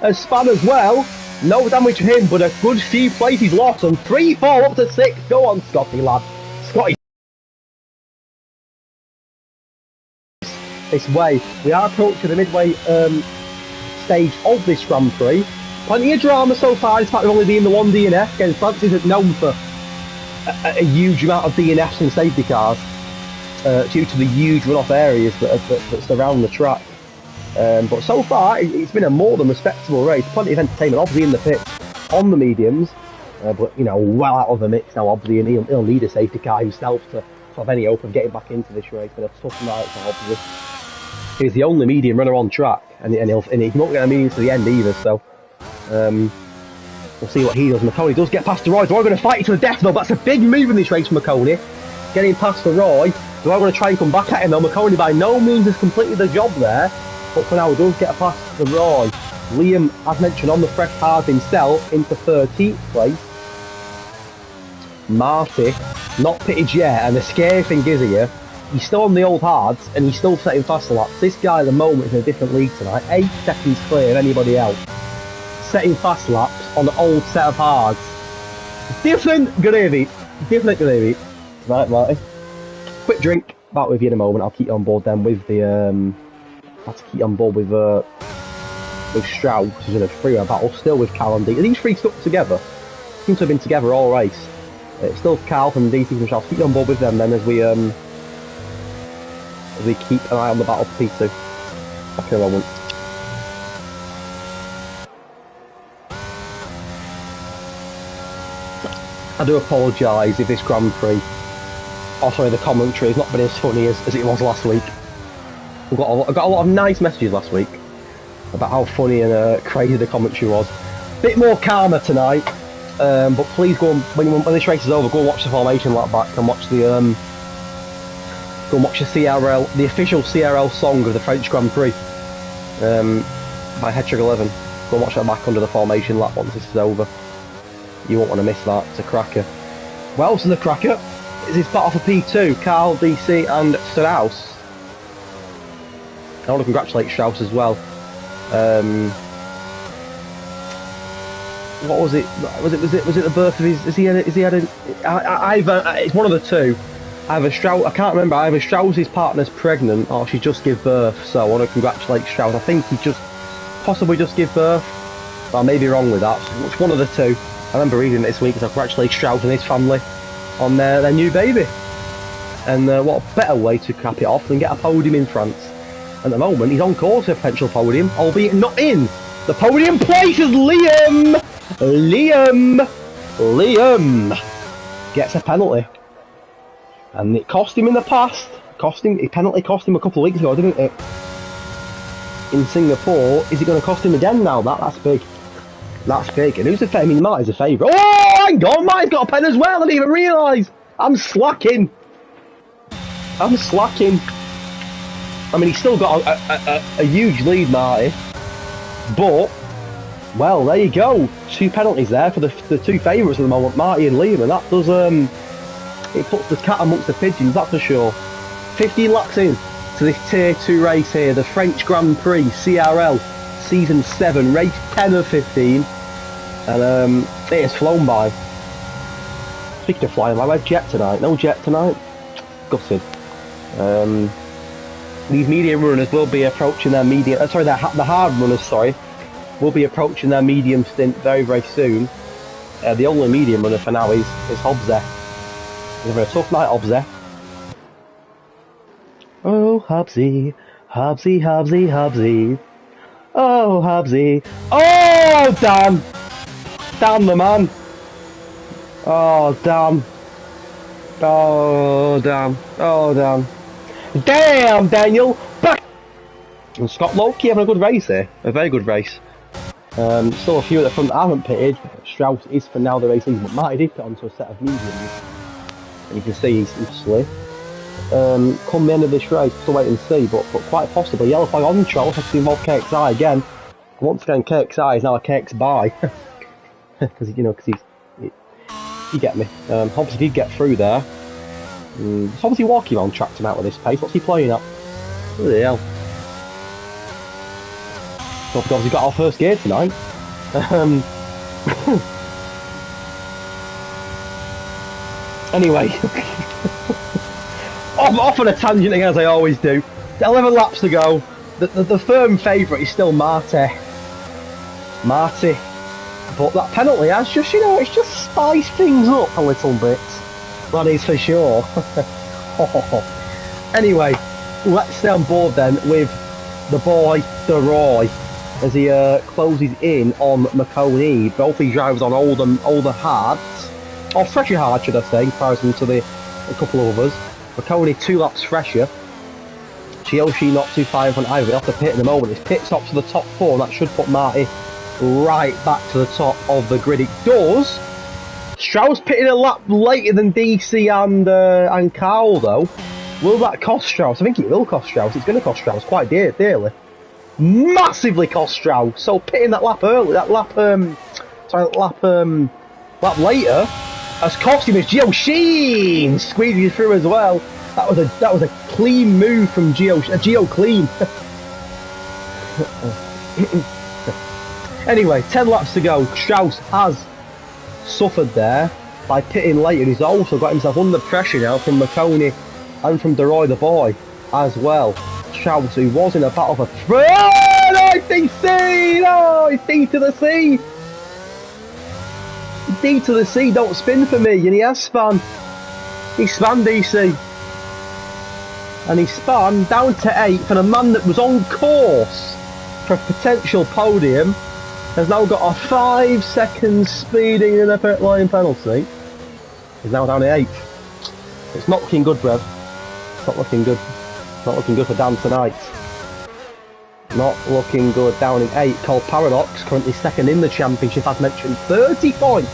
has spun as well. No damage to him, but a good few places lost. And 3, 4 up to 6. Go on, Scotty, lad. Scotty. This way. We are approaching the midway stage of this Grand Prix. Plenty of drama so far, despite only being the one DNF. Again, France isn't known for a huge amount of DNFs and safety cars due to the huge runoff areas that surround the track. But so far, it's been a more than respectable race. Plenty of entertainment, obviously in the pits, on the mediums. But, you know, well out of the mix now, obviously, and he'll need a safety car himself to have any hope of getting back into this race. It's been a tough night for Hobbs. He's the only medium runner on track, and he won't get a medium to the end either, so we'll see what he does. McConey does get past the Roy. Roy going to fight it to the death though, but that's a big move in this race for McConey. Getting past the Roy. Roy going to try and come back at him though. McConey by no means has completed the job there, but for now he does get past the Roy. Liam, as mentioned, on the fresh hard himself into 13th place. Marty, not pitted yet, and the scary thing is here, he's still on the old hards and he's still setting fast laps. This guy at the moment is in a different league tonight, 8 seconds clear of anybody else. Setting fast laps on the old set of hards. Different gravy. Different gravy. Right, Marty. Quick drink. Back with you in a moment. I'll keep you on board then with the I'll have to keep you on board with Strauss, who's in a three-way battle, still with Cal and D. Are these three stuck together? Seem to have been together all race. It's still Cal from DC from Strauss. Keep you on board with them then as we keep an eye on the battle for P2. Back in a moment. I do apologise if this Grand Prix, the commentary has not been as funny as it was last week. I got a lot of nice messages last week about how funny and crazy the commentary was. Bit more calmer tonight, but please go on, when this race is over, go and watch the formation lap back and watch the CRL, the official CRL song of the French Grand Prix by Hedrick 11. Go and watch that back under the formation lap once this is over. You won't want to miss that. It's a cracker. What else is a cracker? Is his battle for P2, Carl, DC and Strauss. I want to congratulate Strauss as well. What was it? Was it the birth of his? It's one of the two. Either Strauss, I can't remember. Either Strauss's partner's pregnant or she just gave birth. So I want to congratulate Strauss. I think he possibly just gave birth. I may be wrong with that. It's one of the two. I remember reading it this week, so I congratulate Strauss and his family on their new baby. And what a better way to cap it off than get a podium in France. At the moment, he's on course for a potential podium, albeit not in the podium place is Liam! Liam gets a penalty. And it cost him in the past. Penalty cost him a couple of weeks ago, didn't it? In Singapore. Is it going to cost him again now? That's big. That's big. And who's the favourite? I mean, Marty's a favourite. Oh, hang on, Marty's got a pen as well. I didn't even realise. I'm slacking. I mean, he's still got a huge lead, Marty. But, well, there you go. 2 penalties there for the 2 favourites at the moment, Marty and Liam. And that does, it puts the cat amongst the pigeons, that's for sure. 15 laps in to this Tier 2 race here, the French Grand Prix, CRL, Season 7, race 10 of 15. And it has flown by. Speaking of flying by, where's Jet tonight? No Jet tonight? Gutted. These medium runners will be approaching their medium, the hard runners, will be approaching their medium stint very, very soon. The only medium runner for now is Hobbs there. He's having a tough night, Hobbs there. Oh, Hobbsy, Hobbsy, Hobbsy, Hobbsy. Oh, Hobbsy. Oh, damn! Damn the man! Oh, damn. Oh, damn. Oh, damn. Damn, Daniel! Back! And Scott Loki having a good race here. A very good race. Still a few at the front that haven't pitted. Strauss is for now the race leader, but Marty did put onto a set of mediums. And you can see he's slowly. Come the end of this race, still wait and see, but quite possibly yellow flag on Charles has to involve KXI again. Once again, KXI is now a KX buy. Because he's you get me. Obviously did get through there. It's obviously walking on track tonight with this pace. What's he playing at? What the hell? Obviously got our first gear tonight. Anyway. off on a tangent again, as I always do. 11 laps to go. The firm favourite is still Marty. But that penalty has just, it's just spiced things up a little bit. That is for sure. Anyway, let's stay on board then with the boy, the Roy, as he closes in on McConey. Both these drivers on older hards, or fresher hards should I say, in comparison to a couple of others. Makoni 2 laps fresher. Gioshi not too far in front either. Off the pit in the moment. It's pit stop to the top 4, and that should put Marty right back to the top of the grid. It does. Strauss pitting a lap later than DC and Carl though. Will that cost Strauss? I think it will cost Strauss. It's going to cost Strauss quite dearly. Massively cost Strauss. So pitting that lap early, lap later, has cost him as Gio Sheen squeezing through as well. That was a clean move from Gio clean. Anyway, 10 laps to go. Strauss has suffered there by pitting later. He's also got himself under pressure now from Makoni and from DeRoy the boy as well. Strauss, who was in a battle for DC! No, it's D to the C! D to the C, don't spin for me, and he has spun. He spun DC. And he spun down to 8th, and a man that was on course for a potential podium has now got a 5 seconds speeding in a pit line penalty. He's now down to 8th. It's not looking good, Rev. It's not looking good. It's not looking good for Dan tonight. Not looking good. Down in 8th. Called Paradox, currently second in the championship, as mentioned. 30 points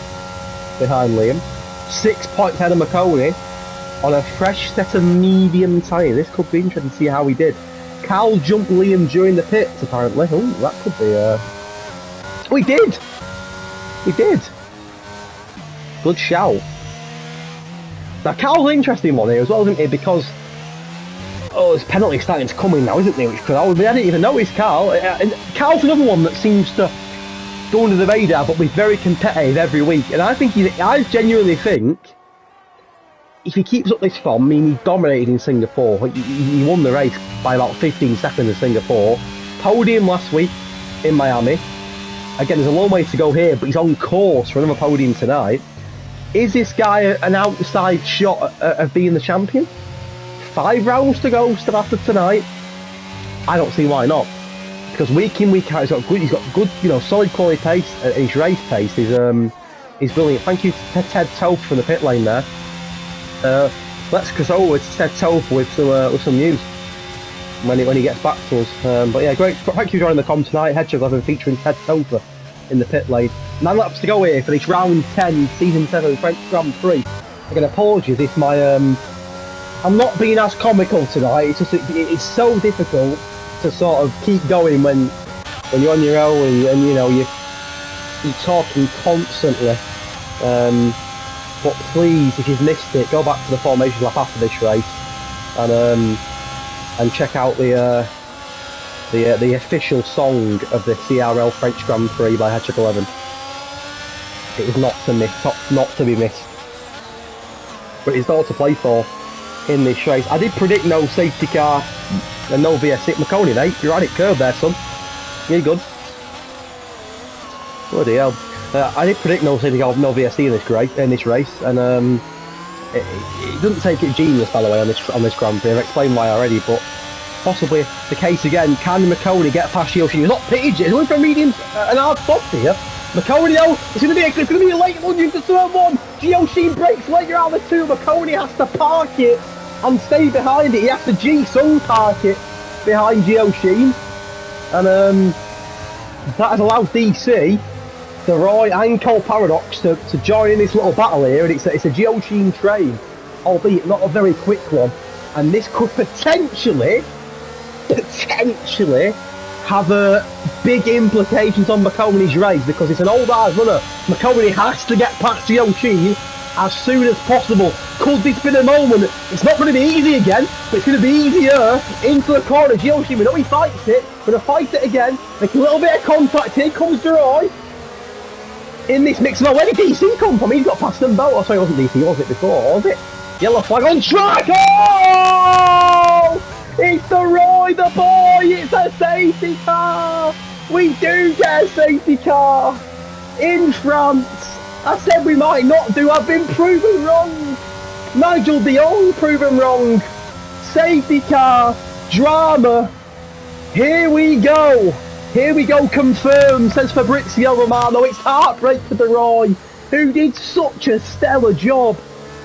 behind Liam. 6 points ahead of Makoni on a fresh set of medium tyre. This could be interesting to see how he did. Carl jumped Liam during the pits, apparently. Oh, that could be Oh, he did! He did! Good shout. Now, Carl's an interesting one here as well, isn't he? Because, his penalty starting to come in now, isn't he? Which could I didn't even notice Carl. And Carl's another one that seems to go under the radar, but be very competitive every week. And I genuinely think, if he keeps up this form, I mean, he dominated in Singapore. He won the race by about 15 seconds in Singapore. Podium last week in Miami. Again, there's a long way to go here, but he's on course for another podium tonight. Is this guy an outside shot of being the champion? 5 rounds to go still after tonight. I don't see why not. Because week in, week out, he's got good, solid quality pace. His race pace is brilliant. Thank you to Ted Toth from the pit lane there. Let's go over to Ted Toth with some news when he gets back to us. But yeah, great. Thank you for joining the com tonight. Hedgehog 11 featuring Ted Toth in the pit lane. 9 laps to go here for this round 10, season 7 French Grand Prix. Again, apologies if I'm not being as comical tonight. It's just it's so difficult to sort of keep going when you're on your own and you're talking constantly. But please, if you've missed it, go back to the formation lap after this race and check out the official song of the CRL French Grand Prix by Hedgehog 11. It is not to miss, not to be missed. But it's all to play for in this race. I did predict no safety car and no VS6. Makoni, mate, you're right at curve there, son. You're good. Bloody hell. I did predict no safety car, no VSC in this race, and it doesn't take it genius, by the way, on this Grand Prix. I've explained why already, but possibly the case again. Can Makoni get past Yoshi? He's not pitted yet. He's going for a medium, an hard stop here. Makoni though, it's going to be a late lunge into turn 1. Gio breaks later out of the 2. Makoni has to park it and stay behind it. He has to G-Sung park it behind Gio Sheen. And that has allowed DC, the Roy and Cole Paradox to join in this little battle here. And it's a Gio Sheen train, albeit not a very quick one. And this could potentially have big implications on Makoni's race, because it's an old hard runner. Makoni has to get past Gio Sheen as soon as possible. Could this be the moment? It's not going to be easy again, but it's going to be easier into the corner. Gio Sheen, we know he fights it. Going to fight it again. Make a little bit of contact. Here comes DeRoy in this mix. Now, where did DC come from? He's got past them both. Oh, sorry, it wasn't DC, was it before? Was it? Yellow flag on track. Oh! It's DeRoy the boy. It's a safety car. We do get a safety car in France. I said we might not do. I've been proven wrong. Nigel de Jong proven wrong. Safety car drama. Here we go. Here we go. Confirmed, says Fabrizio Romano. It's heartbreak for DeRoy, who did such a stellar job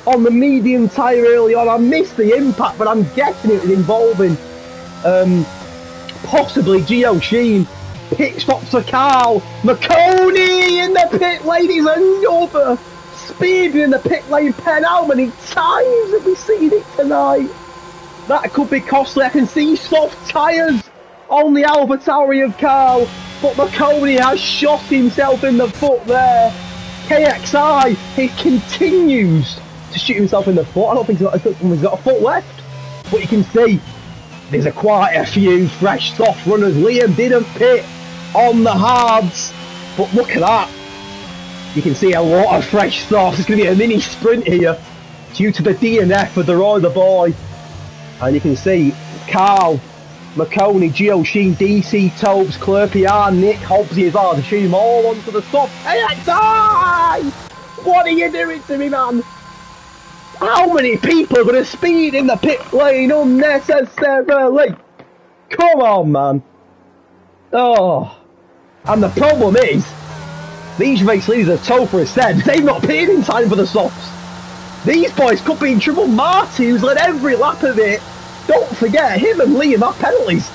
on the medium tyre early on. I missed the impact, but I'm guessing it was involving possibly Gio Sheen. Pit stops for Carl. McConey in the pit lane is another speeding in the pit lane pen. How many times have we seen it tonight? That could be costly. I can see soft tyres on the AlphaTauri of Carl, but McConey has shot himself in the foot there. KXI, he continues to shoot himself in the foot. I don't think he's got a foot left, but you can see there's quite a few fresh soft runners. Liam didn't pit on the hards, but look at that. You can see a lot of fresh softs. It's going to be a mini sprint here due to the DNF of the Roy the Boy. And you can see Carl, McConey, Gio Sheen, DC, Tobes, Clerpiard, Nick, Hobbsy as well. To shoot them all onto the soft. AXI! What are you doing to me, man? How many people are going to speed in the pit lane unnecessarily? Come on, man. Oh. And the problem is, these race leaders, as Topher has said, they've not pitted in time for the softs. These boys could be in trouble. Marty, who's led every lap of it, don't forget, him and Liam have penalties.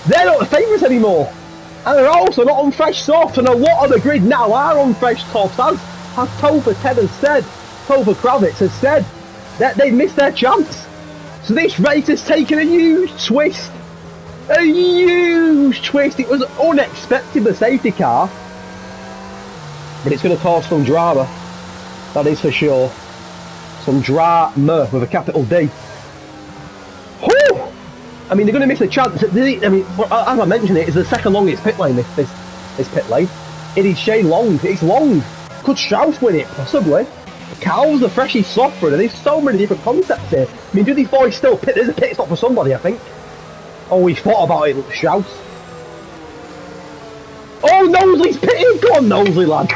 They're not the favourites anymore. And they're also not on fresh softs, and a lot of the grid now are on fresh softs, as Topher Ted has said. Topher Kravitz has said that they've missed their chance. So this race has taken a huge twist. A huge twist. It was unexpected, the safety car. But it's going to cause some drama. That is for sure. Some drama with a capital D. Whew! I mean, they're going to miss a chance. I mean, as I mentioned, it is the second longest pit lane, this pit lane. It is Shane Long. It's long. Could Strauss win it? Possibly. Carl's the freshest soft runner. There's so many different concepts here. I mean, do these boys still pit? There's a pit stop for somebody, I think. Oh, we thought about it, Strauss. Oh, Knowsley's pitting! Go on, Knowsley, lad.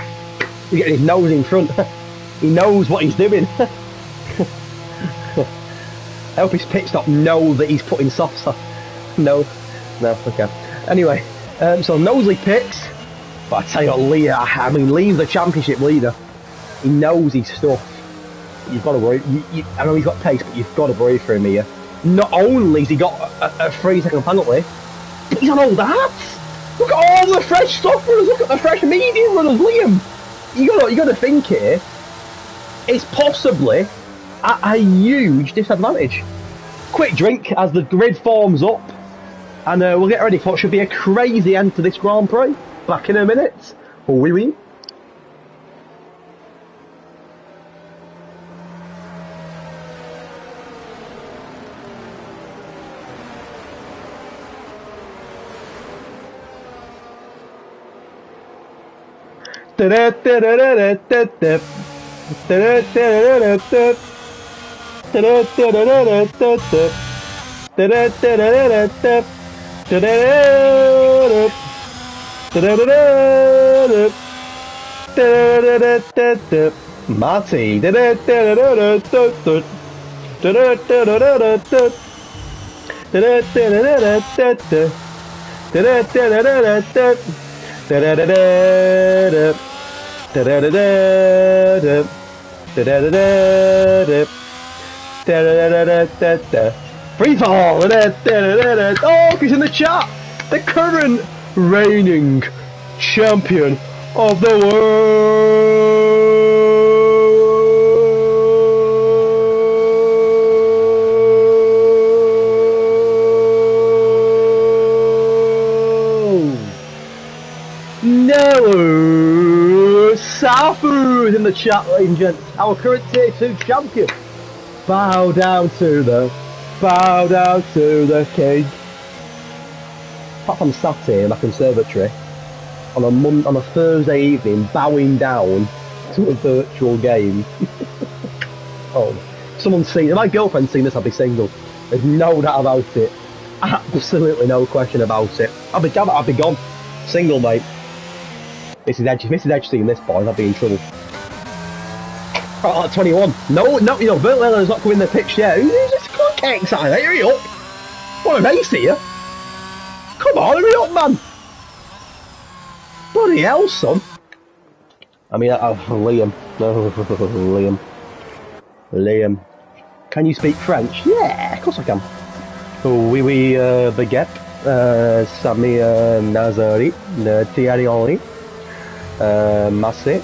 He's getting his nose in front. He knows what he's doing. I hope his pit stop knows that he's putting softs on. No, okay. Anyway, so Knowsley pits. But I tell you what, Liam's the championship leader. He knows his stuff. You've got to worry. I know he's got pace, but you've got to worry for him here. Not only has he got a 3-second penalty, but he's on all that. Look at all the fresh soft runners. Look at the fresh medium runners. Liam, you got to think here. It's possibly at a huge disadvantage. Quick drink as the grid forms up, and we'll get ready for what should be a crazy end to this Grand Prix. Back in a minute. Oui, oui. Marty. Free fall. Oh, he's in the chat. The current reigning champion of the world. No, Safu is in the chat, ladies and gents. Our current tier 2 champion. Bow down to the king. Apart from sat here in my conservatory on a Thursday evening, bowing down to a virtual game. Oh, someone's seen it. My girlfriend's seen this. I'll be single. There's no doubt about it. Absolutely no question about it. I'll be gone. Single, mate. Mrs. Edge seeing this, boys. I'll be in trouble. Oh, 21. No, you know, Bert Lehler's not coming in the pitch yet. Who's this? Come on, KXI, hurry up. What a race here. Come on, hurry up, man. Bloody hell, son. I mean, Liam. No, Liam. Liam. Can you speak French? Yeah, of course I can. Oui, oui, baguette. Sami Nazari, Thierry Henry, Massé,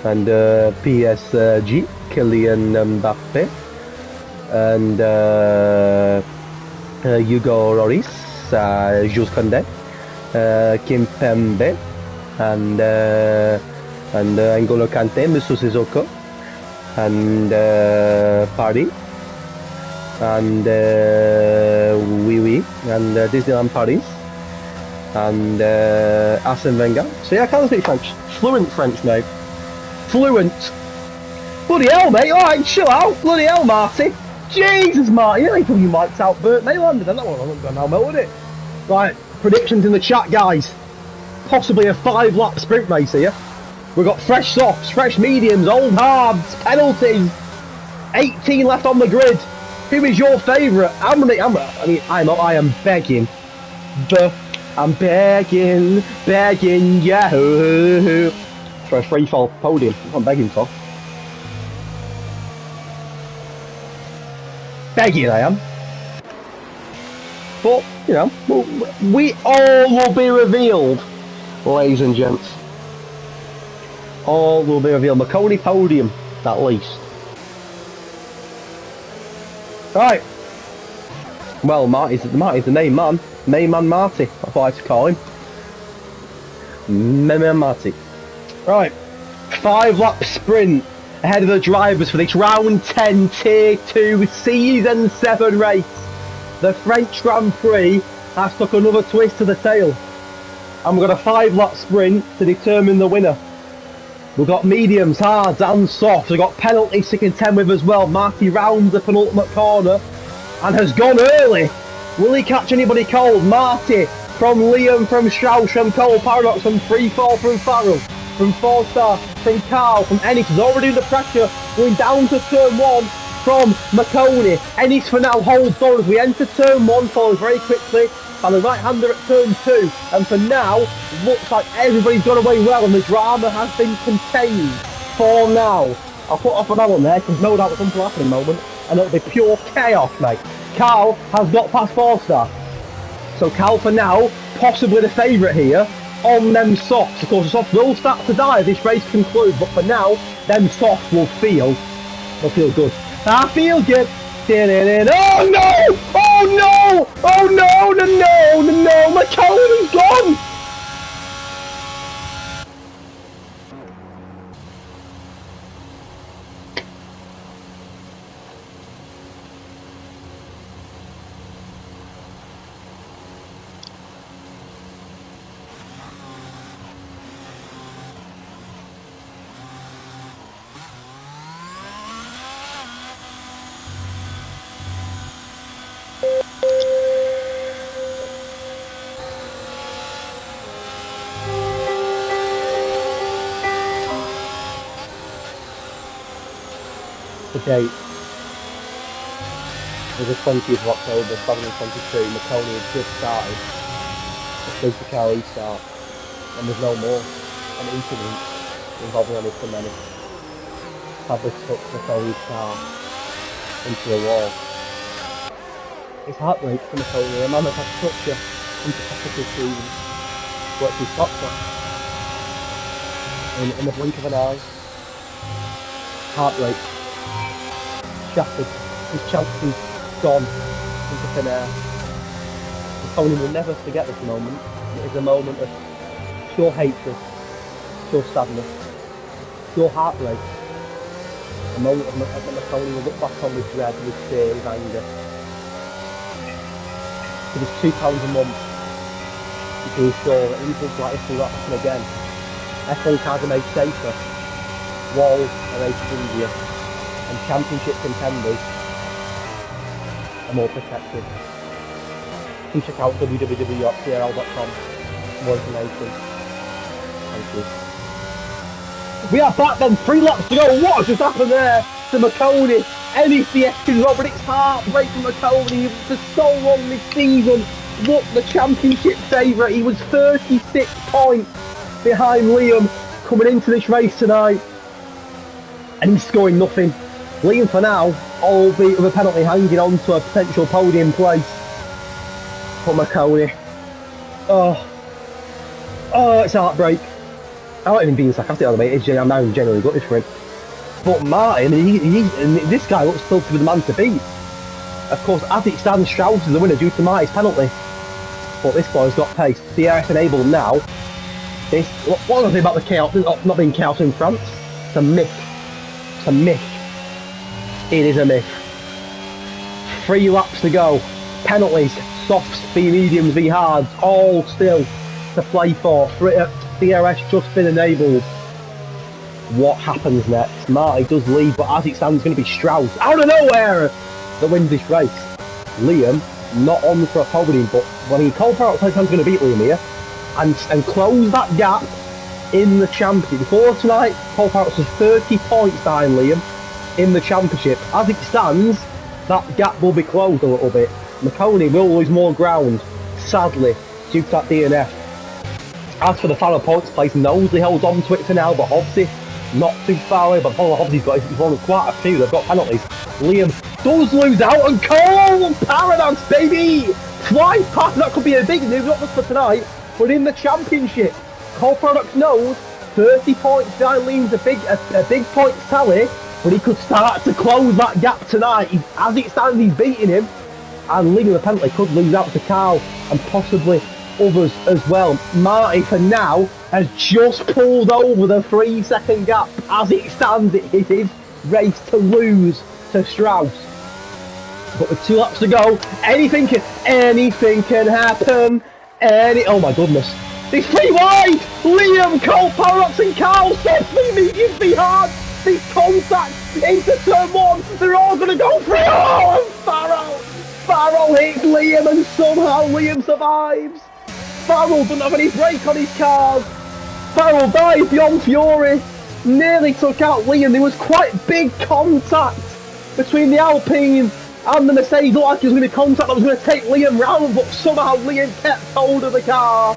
and PSG, Kylian Mbappe, and Hugo Lloris, Jules Koundé, Kimpembe, and N'Golo Kante, Moussa Sissoko, and Paris, and Oui Oui, and Disneyland Paris, and Arsene Wenger. So yeah, I can't speak French. Fluent French, mate. Fluent. Bloody hell, mate. Alright, chill out. Bloody hell, Marty. Jesus, Marty. You ain't fucking wiped out Burt Maylander. Then that wouldn't go now, would it? Right, predictions in the chat, guys. Possibly a 5-lap sprint race here. We've got fresh softs, fresh mediums, old hards, penalties. 18 left on the grid. Who is your favourite? I am begging. I'm begging you for a free fall podium. That's what I'm begging for. Begging, I am. But, you know, we all will be revealed, ladies and gents. All will be revealed. Marconi podium, at least. Right. Well, Marty's the main man. Main man Marty. That's what I like to call him. Main man Marty. Right. 5-lap sprint ahead of the drivers for this round 10 tier 2 season 7 race. The French Grand Prix has took another twist to the tail. And we've got a 5-lap sprint to determine the winner. We've got mediums, hards and softs. We've got penalties to contend with as well. Marty rounds the penultimate corner and has gone early. Will he catch anybody cold? Marty from Liam, from Strauss, from Cole, Paradox, from Freefall, from Farrell, from 4-star, from Carl, from Ennis is already under pressure. Going down to turn 1 from McConey. Ennis for now holds on as we enter turn 1, follows very quickly by the right-hander at turn 2. And for now, looks like everybody's got away well and the drama has been contained for now. I'll put off an hour on there because no doubt something will happen in a moment and it'll be pure chaos, mate. Carl has got past 4-star. So Carl for now, possibly the favourite here on them softs. Of course the softs will start to die as this race concludes, but for now, them softs will feel good. I feel good. Oh no! Oh no! Oh no! No! McCollum's gone! The date was the 20th of October 2022. McConey had just started a safety car restart and there's no more. An incident involving any too many sadly took McConey's car into a wall. It's heartbreak for McConey, a man that had such a competitive season, worked his socks off in the blink of an eye. Heartbreak. Shattered, his chances gone into thin air. McConey will never forget this moment. It is a moment of pure hatred, pure sadness, pure heartbreak. A moment of McConey will look back on with dread, with fear, with anger. It is £2 a month to ensure that incidents like this will not happen again. F1 cars are made safer, walls are made easier, and championship contenders are more protected. You can check out www.crl.com for more information. Thank you. We are back then, 3 laps to go. What has just happened there to McConey? Ennis the Eskin Rob, but it's heartbreak for McConey. For so long this season, look, the championship favourite. He was 36 points behind Liam coming into this race tonight. And he's scoring nothing. Liam for now, albeit with a penalty hanging on to a potential podium place. For Marconi. Oh, it's a heartbreak. I'm not even being sarcastic on it, I'm now generally gutted for him. But Martin, this guy looks still to be the man to beat. Of course, as it stands, Strauss is the winner due to Marty's penalty. But this boy's got pace. CRS enabled now. What do I think about the chaos? Not being chaos in France? It's a myth. It's a myth. It is a myth. 3 laps to go. Penalties, softs v mediums v hards, all still to play for. CRS just been enabled. What happens next? Marty does lead, but as it stands, it's going to be Strauss out of nowhere that wins this race. Liam not on for a podium, but when he called for he's going to beat Liam here and close that gap in the championship. Before tonight, Paul Parrots was 30 points behind Liam in the championship. As it stands, that gap will be closed a little bit. McConey will lose more ground, sadly, due to that DNF. As for the final points place, Knowsley holds on to it for now, but Hobbsy not too far away. But Paul Hobbsy's he's won quite a few. They've got penalties. Liam does lose out, and Cole Paradox, baby! Fly past, that could be a big news, not just for tonight, but in the championship. Cole Paradox knows 30 points behind Liam's a big point tally, but he could start to close that gap tonight. As it stands, he's beating him, and Liam the penalty could lose out to Carl and possibly others as well. Marty for now has just pulled over the 3-second gap. As it stands, it is his race to lose to Strauss. But with 2 laps to go, anything can happen. Oh my goodness. It's 3 wide! Liam, Cole, Paradox and Carl, softly medium behind. This contact into turn 1. They're all going to go free. Oh, and Farrell hits Liam and somehow Liam survives. Farrell doesn't have any brake on his cars. Farrell dies beyond fury. Nearly took out Liam. There was quite big contact between the Alpine and the Mercedes. Looked like it was going to be contact that was going to take Liam round, but somehow Liam kept hold of the car.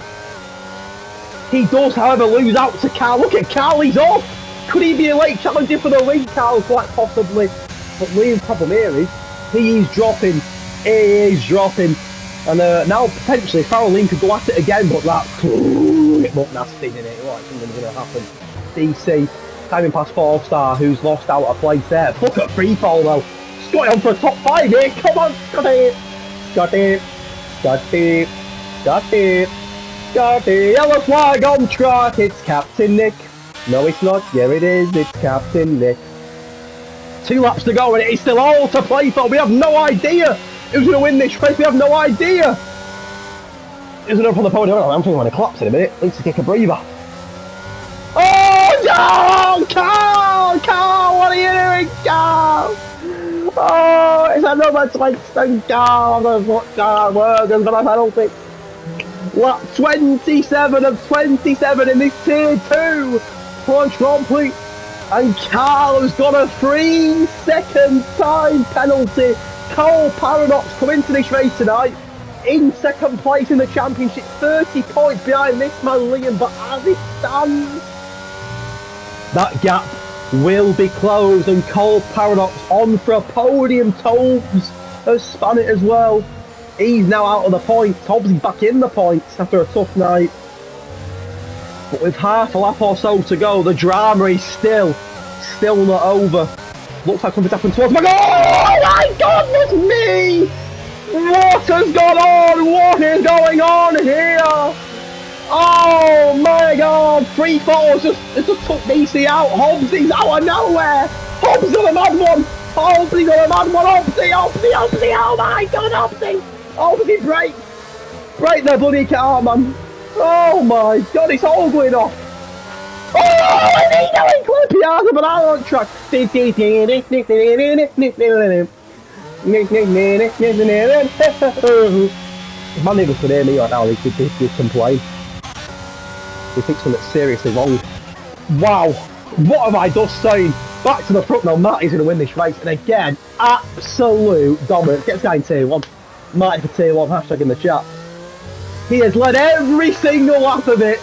He does, however, lose out to Carl. Look at Carl, he's off. Could he be a late challenger for the lead, Carl? Quite possibly. But Liam's problem here is he is dropping. He is dropping. And now potentially Farrell Liam could go at it again, but that it looked nasty, didn't it? It looked like something's going to happen. DC timing past 4-star, who's lost out a place there. Look at free fall though. Scotty on for a top 5 here. Come on, Scotty. Scotty. Scotty. Scotty. Scotty. Yellow flag on track. It's Captain Nick. No, it's not. Yeah, it is. It's Captain Nick. 2 laps to go and it is still all to play for. We have no idea who's going to win this race. We have no idea. Isn't up on the podium? I'm thinking I'm going to collapse in a minute. Needs to take a breather. Oh no! Carl! What are you doing, Carl? Oh, it's another Twinston, Carl. I'm going to put Carl Wergen's got a penalty. Lap 27 of 27 in this Tier 2 French Grand Prix. And Carl has got a 3-second time penalty. Cole Paradox come into this race tonight in 2nd place in the championship, 30 points behind this man Liam, but as it stands, that gap will be closed and Cole Paradox on for a podium. Tobes has spun it as well. He's now out of the points. Tobes is back in the points after a tough night. But with half a lap or so to go, the drama is still not over. Looks like something's happened towards my goal. Oh my goodness me! What has gone on? What is going on here? Oh my god! Free falls just took DC out. Hobbsy's out of nowhere. Hobbsy's on a mad one. Hobbsy's on a mad one. Hobbsy! Oh my god, Hobbsy! Hobbsy break their bloody car, man. Oh my god, it's all going off. Oh, and he's doing clippy out of an island truck. If my neighbours could hear me right now, they could complain. They think something's seriously wrong. Wow, what have I just seen? Back to the front now, Matty's going to win this race. And again, absolute dominance. Get this guy in Tier 1. Matty for Tier 1, hashtag in the chat. He has led every single lap of it.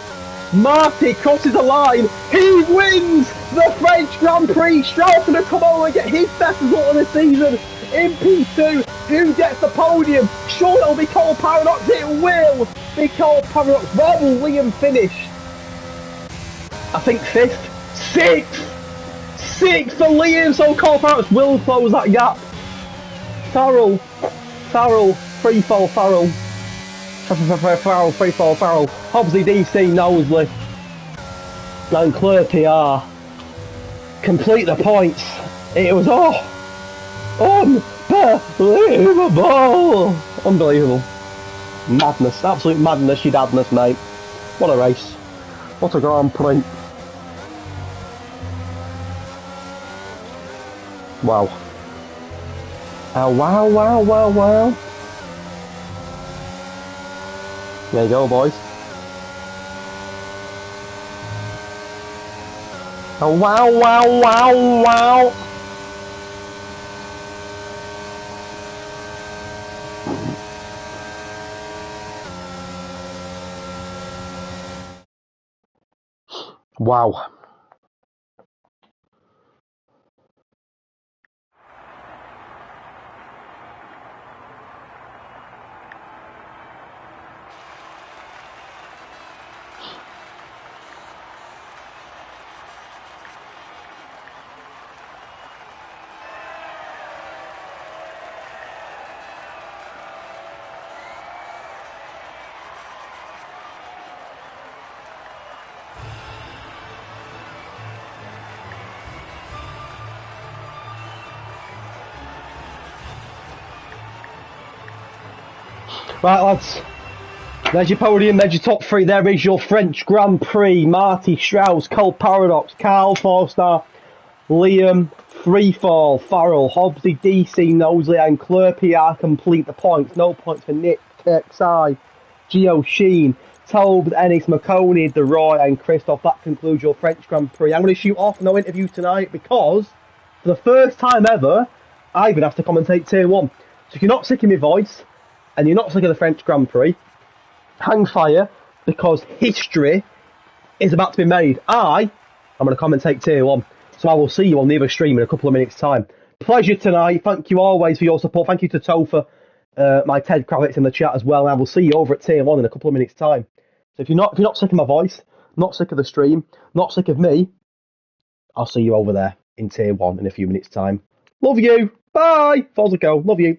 Marty crosses the line. He's wins the French Grand Prix. Strauss going to come over and get his best result of the season in P2. Who gets the podium? Sure, it'll be Cole Paradox. It will be Cole Paradox. Where will Liam finish? I think 5th. 6th! 6th for Liam, so Cole Paradox will close that gap. Farrell, free fall, Farrell, free fall, Farrell, Hobbsy, DC, Knowsley, and Claire PR complete the points. It was unbelievable, madness, absolute madness, you dadness, mate. What a race, what a Grand Prix. Wow. Oh, wow. There you go, boys. Oh, wow. Wow. Right, lads, there's your podium, there's your top 3, there is your French Grand Prix. Marty, Strauss, Cole Paradox, Carl, 4-star, Liam, Freefall, Farrell, Hobbsy, DC, Knowsley and Claire PR complete the points. No points for Nick, KXI, Gio Sheen, Tobes, Ennis, McConey, DeRoy and Christoph. That concludes your French Grand Prix. I'm going to shoot off, no interview tonight, because for the first time ever, I'm going to have to commentate Tier 1. So if you're not sick of my voice, and you're not sick of the French Grand Prix, hang fire, because history is about to be made. I'm going to commentate Tier 1, so I will see you on the other stream in a couple of minutes' time. Pleasure tonight. Thank you always for your support. Thank you to Topher, my Ted Kravitz in the chat as well. And I will see you over at Tier 1 in a couple of minutes' time. So if you're not sick of my voice, not sick of the stream, not sick of me, I'll see you over there in Tier 1 in a few minutes' time. Love you. Bye. Forza Go. Love you.